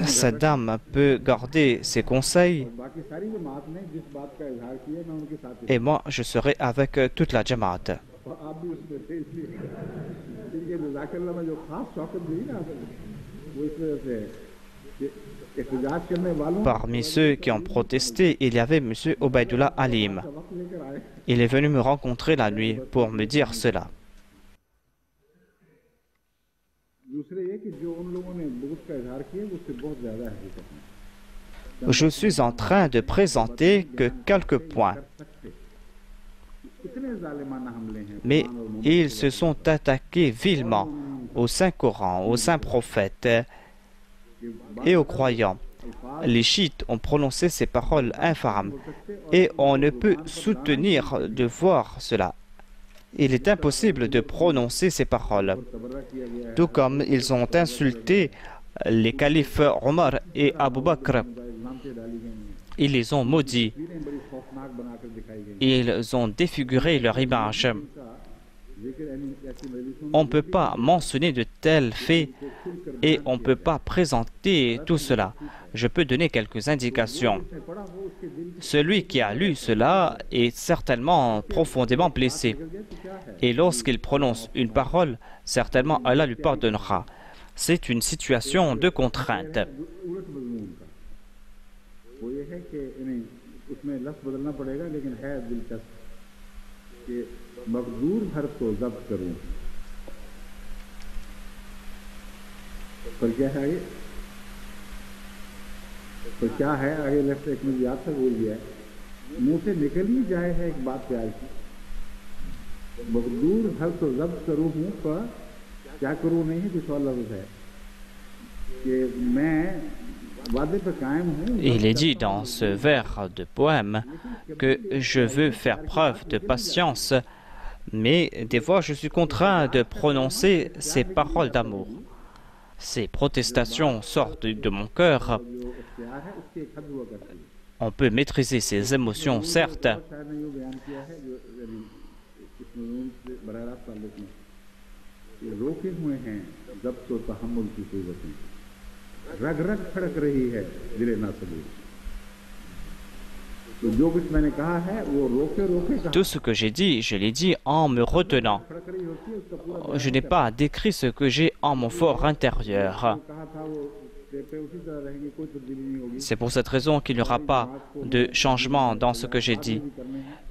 Cette dame peut garder ses conseils et moi je serai avec toute la Jamaat. Parmi ceux qui ont protesté, il y avait M. Obaidullah Alim. Il est venu me rencontrer la nuit pour me dire cela. Je suis en train de présenter que quelques points. Mais ils se sont attaqués vilement au Saint-Coran, aux saints prophètes et aux croyants. Les chiites ont prononcé ces paroles infâmes et on ne peut soutenir de voir cela. Il est impossible de prononcer ces paroles. Tout comme ils ont insulté les califes Omar et Abu Bakr. Ils les ont maudits. Ils ont défiguré leur image. On ne peut pas mentionner de tels faits et on ne peut pas présenter tout cela. Je peux donner quelques indications. Celui qui a lu cela est certainement profondément blessé. Et lorsqu'il prononce une parole, certainement Allah lui pardonnera. C'est une situation de contrainte. तो क्या है आगे लेफ्ट एक मुझे याद था बोल दिया मुंह से निकल ही जाए है एक बात प्यार की मकदूर हर तो जब्त करूं हूं पर क्या करूं नहीं है कुछ और लफ्ज है कि मैं वादे पे कायम हूं. Il est dit dans ce vers de poème que je veux faire preuve de patience, mais des fois je suis contraint de prononcer ces paroles d'amour. Ces protestations sortent de mon cœur. On peut maîtriser ses émotions, certes. Tout ce que j'ai dit, je l'ai dit en me retenant. Je n'ai pas décrit ce que j'ai en mon fort intérieur. C'est pour cette raison qu'il n'y aura pas de changement dans ce que j'ai dit.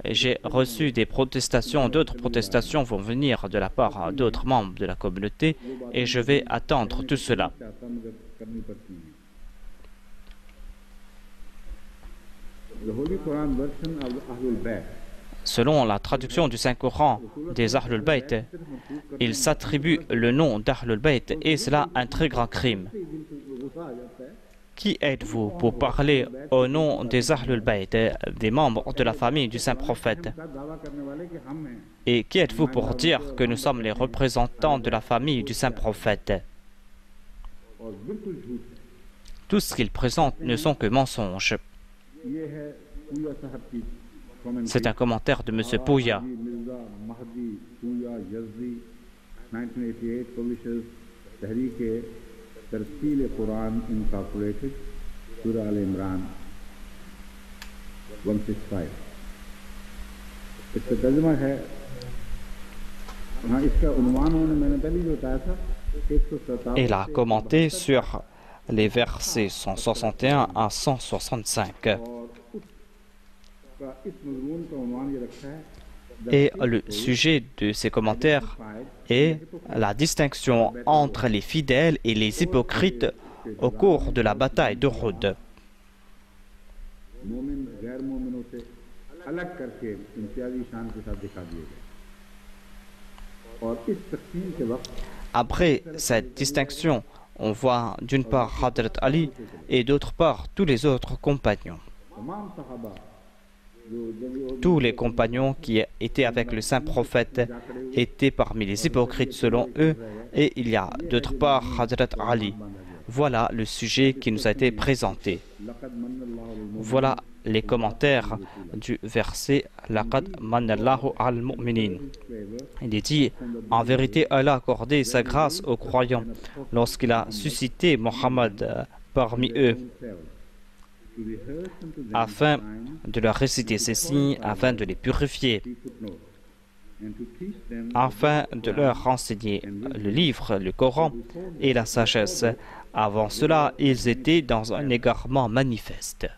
J'ai reçu des protestations, d'autres protestations vont venir de la part d'autres membres de la communauté et je vais attendre tout cela. Selon la traduction du Saint-Coran des Ahlul Bayt, ils s'attribuent le nom d'Ahlul Bayt et cela un très grand crime. Qui êtes-vous pour parler au nom des Ahlul Bayt, des membres de la famille du Saint-Prophète? Et qui êtes-vous pour dire que nous sommes les représentants de la famille du Saint-Prophète? Tout ce qu'ils présentent ne sont que mensonges. C'est un commentaire de M. Pouya. Il a commenté sur les versets 161 à 165. Et le sujet de ces commentaires est la distinction entre les fidèles et les hypocrites au cours de la bataille d'Uhud. Après cette distinction, on voit d'une part Hadrat Ali et d'autre part tous les autres compagnons. Tous les compagnons qui étaient avec le saint prophète étaient parmi les hypocrites selon eux, et il y a d'autre part Hadrat Ali. Voilà le sujet qui nous a été présenté. Voilà les commentaires du verset Laqad manallahu al-mu'minin. Il est dit, en vérité, Allah a accordé sa grâce aux croyants lorsqu'il a suscité Mohammed parmi eux, afin de leur réciter ces signes, afin de les purifier, afin de leur renseigner le livre, le Coran et la sagesse. Avant cela, ils étaient dans un égarement manifeste.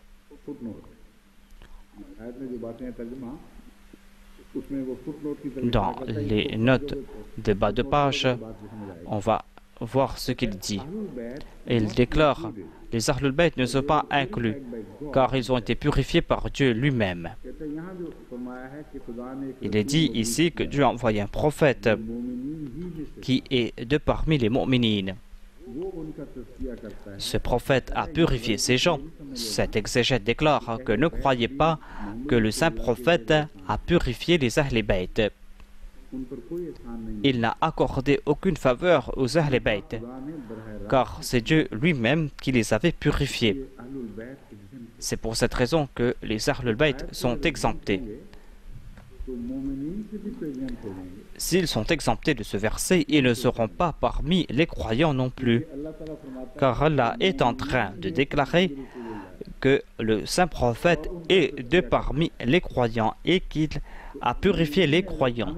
Dans les notes de bas de page, on va voir ce qu'il dit. Il déclare: les Ahlul Bayt ne sont pas inclus, car ils ont été purifiés par Dieu lui-même. Il est dit ici que Dieu a envoyé un prophète qui est de parmi les mu'minines. Ce prophète a purifié ces gens. Cet exégète déclare que ne croyez pas que le saint prophète a purifié les Ahlul Bayt. Il n'a accordé aucune faveur aux Ahlul Bayt, car c'est Dieu lui-même qui les avait purifiés. C'est pour cette raison que les Ahlul Bayt sont exemptés. S'ils sont exemptés de ce verset, ils ne seront pas parmi les croyants non plus, car Allah est en train de déclarer que le saint prophète est de parmi les croyants et qu'il a purifié les croyants.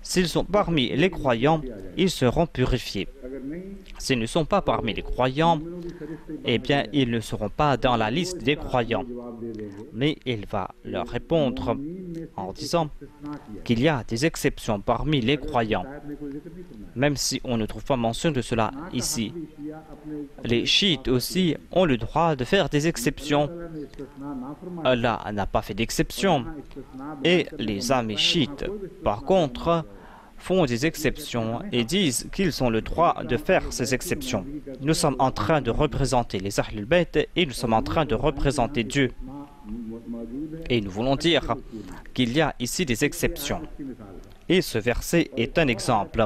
S'ils sont parmi les croyants, ils seront purifiés. S'ils ne sont pas parmi les croyants, eh bien, ils ne seront pas dans la liste des croyants. Mais il va leur répondre en disant qu'il y a des exceptions parmi les croyants, même si on ne trouve pas mention de cela ici. Les chiites aussi ont le droit de faire des exceptions. Allah n'a pas fait d'exception. Et les amis chiites, par contre, font des exceptions et disent qu'ils ont le droit de faire ces exceptions. Nous sommes en train de représenter les Ahlul Bayt et nous sommes en train de représenter Dieu. Et nous voulons dire qu'il y a ici des exceptions. Et ce verset est un exemple.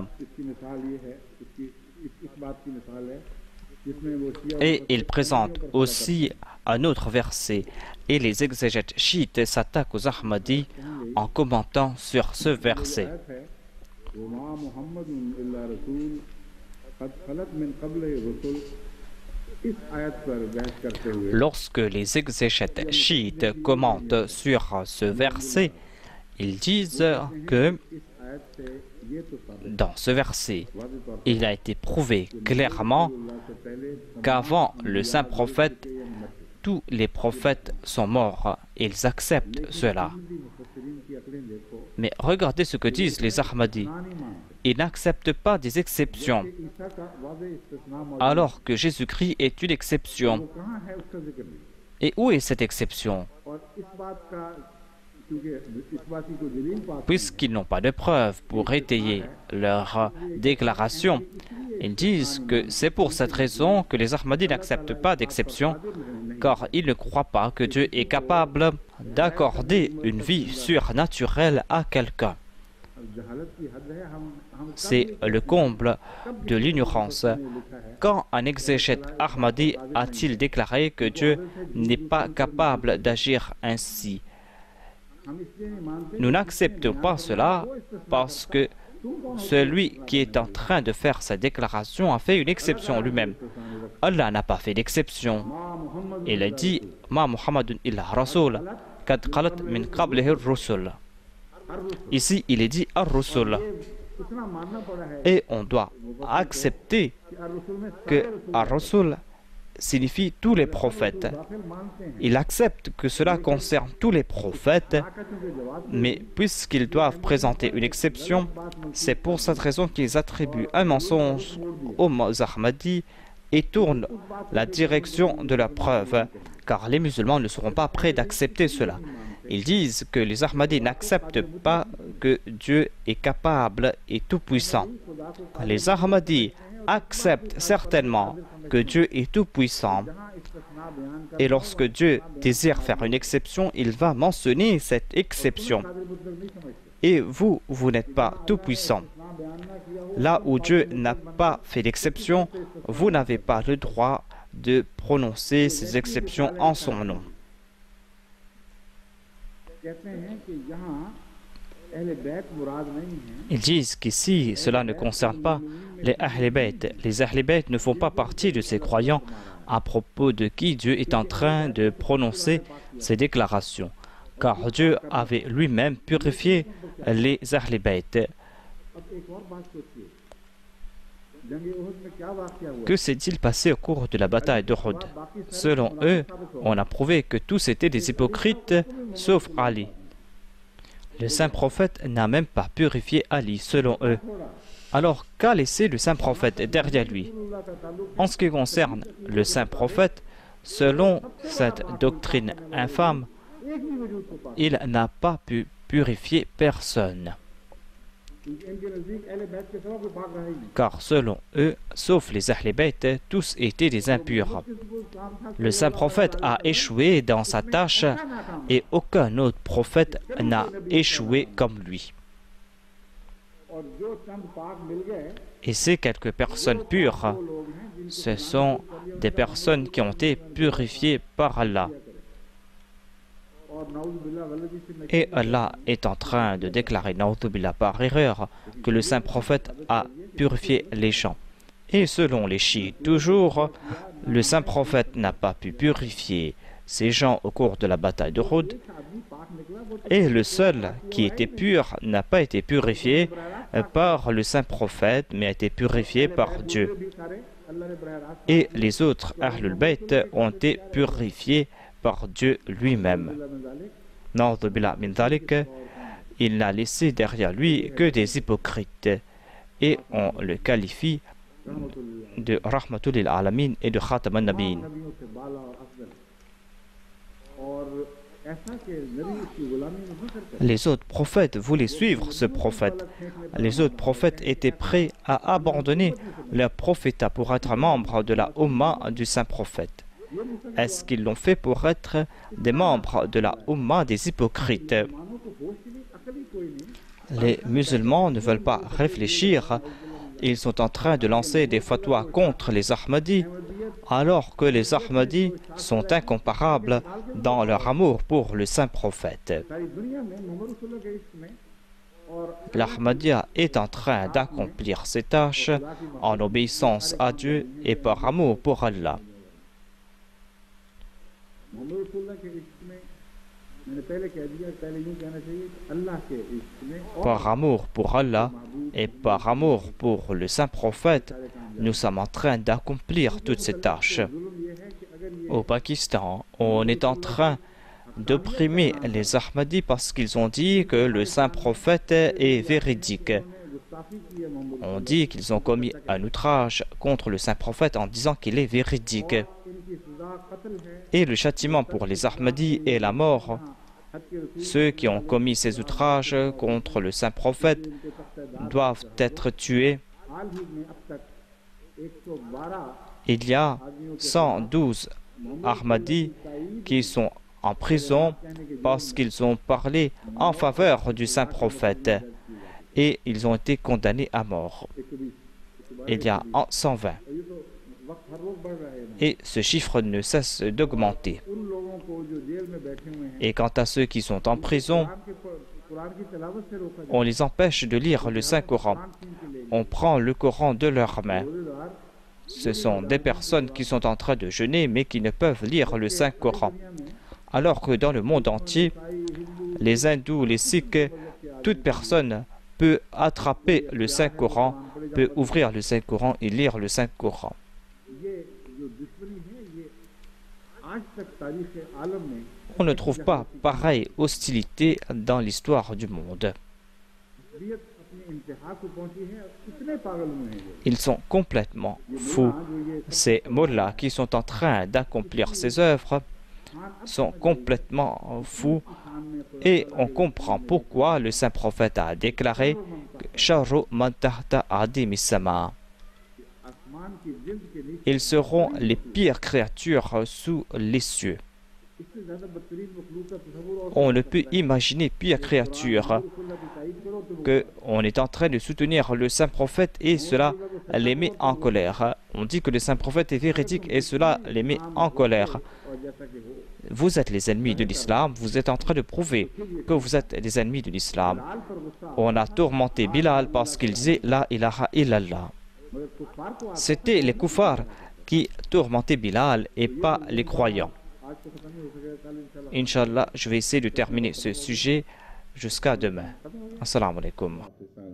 Et il présente aussi un autre verset. Et les exégètes chiites s'attaquent aux Ahmadis en commentant sur ce verset. Lorsque les exégètes chiites commentent sur ce verset, ils disent que Dans ce verset, il a été prouvé clairement qu'avant le saint prophète, tous les prophètes sont morts. Ils acceptent cela. Mais regardez ce que disent les Ahmadis. Ils n'acceptent pas des exceptions, alors que Jésus-Christ est une exception. Et où est cette exception? Puisqu'ils n'ont pas de preuves pour étayer leur déclaration, ils disent que c'est pour cette raison que les Ahmadis n'acceptent pas d'exception, car ils ne croient pas que Dieu est capable d'accorder une vie surnaturelle à quelqu'un. C'est le comble de l'ignorance. Quand un exégète Ahmadi a-t-il déclaré que Dieu n'est pas capable d'agir ainsi? Nous n'acceptons pas cela parce que celui qui est en train de faire sa déclaration a fait une exception lui-même. Allah n'a pas fait d'exception. Il a dit « Ma Muhammadun illa Rasul, kad qalat min qablihi ar-rusul ». Ici, il est dit « ar-rusul ». Et on doit accepter que « ar-rusul » signifie tous les prophètes. Il accepte que cela concerne tous les prophètes, mais puisqu'ils doivent présenter une exception, c'est pour cette raison qu'ils attribuent un mensonge aux Ahmadis et tournent la direction de la preuve, car les musulmans ne seront pas prêts d'accepter cela. Ils disent que les Ahmadis n'acceptent pas que Dieu est capable et tout-puissant. Les Ahmadis acceptent certainement que Dieu est tout-puissant. Et lorsque Dieu désire faire une exception, il va mentionner cette exception. Et vous n'êtes pas tout-puissant. Là où Dieu n'a pas fait d'exception, vous n'avez pas le droit de prononcer ces exceptions en son nom. Ils disent qu'ici, cela ne concerne pas les Ahl Bayt. Les Ahl Bayt ne font pas partie de ces croyants à propos de qui Dieu est en train de prononcer ces déclarations. Car Dieu avait lui-même purifié les Ahl Bayt. Que s'est-il passé au cours de la bataille d'Uhud? Selon eux, on a prouvé que tous étaient des hypocrites, sauf Ali. Le saint prophète n'a même pas purifié Ali, selon eux. Alors, qu'a laissé le saint prophète derrière lui? En ce qui concerne le saint prophète, selon cette doctrine infâme, il n'a pas pu purifier personne. Car selon eux, sauf les Ahl Bayt, tous étaient des impurs. Le saint prophète a échoué dans sa tâche et aucun autre prophète n'a échoué comme lui. Et ces quelques personnes pures, ce sont des personnes qui ont été purifiées par Allah. Et Allah est en train de déclarer, Na'udhu billah, par erreur, que le saint prophète a purifié les gens. Et selon les chiites, toujours, le saint prophète n'a pas pu purifier ces gens au cours de la bataille d'Uhud. Et le seul qui était pur n'a pas été purifié par le saint prophète, mais a été purifié par Dieu. Et les autres Ahlul Bayt ont été purifiés par Dieu lui-même. Na'udhu billah min dhalik, il n'a laissé derrière lui que des hypocrites. Et on le qualifie de Rahmatul lil Alamin et de Khatam an-Nabiyyin. Les autres prophètes voulaient suivre ce prophète. Les autres prophètes étaient prêts à abandonner leur prophétat pour être membres de la Ummah du saint prophète. Est-ce qu'ils l'ont fait pour être des membres de la Ummah des hypocrites? Les musulmans ne veulent pas réfléchir. Ils sont en train de lancer des fatwas contre les Ahmadis, alors que les Ahmadis sont incomparables dans leur amour pour le saint prophète. L'Ahmadiyya est en train d'accomplir ses tâches en obéissance à Dieu et par amour pour Allah. मैंने पहले कह दिया, पहले यूं कहना चाहिए कि अल्लाह के इश्क में और Par amour pour Allah et par amour pour le saint prophète, nous sommes en train d'accomplir toutes ces tâches. जुल्म ये है कि अगर ये Au Pakistan, on est en train d'opprimer les Ahmadis parce qu'ils ont dit que le saint prophète est véridique. गुस्ताखी की है Mohammad On dit qu'ils ont commis un outrage contre le saint prophète en disant qu'il est véridique. इनकी सजा कत्ल है, Et le châtiment pour les Ahmadis est la mort. हद के रसूल Ceux qui ont commis ces outrages contre le saint prophète के तख्तेदार doivent être tués. हाल ही में अब तक 112 Il y a 112 Ahmadis qui sont en prison parce qu'ils ont parlé en faveur du saint prophète et ils ont été condamnés à mort. 120 Il y a 120 ये तो वक्त हर रोज बढ़ रहा है ना। et ce chiffre ne cesse d'augmenter. उन लोगों को जो जेल में बैठे हुए हैं Et quant à ceux qui sont en prison, Quran की तिलावत से रोका on les empêche de lire le Saint-Coran. On prend le Coran de leurs mains. रोजेदार Ce sont des personnes qui sont en train de jeûner mais qui ne peuvent lire le Saint-Coran. Alors que dans le monde entier, les hindous, les sikhs, toute personne peut attraper le Saint-Coran, peut ouvrir le Saint-Coran et lire le Saint-Coran. ये जो दुश्मनी है ये आज तक तारीख आलम में On ne trouve pas pareille hostilité dans l'histoire du monde. असलियत अपने इंतहा को पहुंची है। कितने पागल हुए हैं ये Ils sont complètement fous. जो ये Ces mollahs qui sont en train d'accomplir ces œuvres sont complètement fous et on comprend pourquoi le saint prophète a déclaré que Sharu man tahta adim as-sama. आसमान की जिंद के नीचे Ils seront les pires créatures sous les cieux. इससे ज्यादा बदतरीन मखलूक का तस्वुर और On ne peut imaginer pire créature रसूलुल्लाह की ताईद करो तो वो que on est en train de soutenir le saint prophète et cela les met en colère. On dit que le saint prophète est véridique et cela les met en colère. और जैसा कि हो Vous êtes les ennemis de l'islam, vous êtes en train de prouver que vous êtes les ennemis de l'islam. लाल पर गुस्सा On a tourmenté Bilal parce qu'il disait La ilaha illallah. मगर कुफार को C'était les kuffars qui tourmentaient Bilal et pas les croyants. आज तो खत्म नहीं हो सकेगा, कल इंशाल्लाह Inch'Allah, je vais essayer de terminer ce sujet jusqu'à demain. Assalamu alaikum. आपके साथ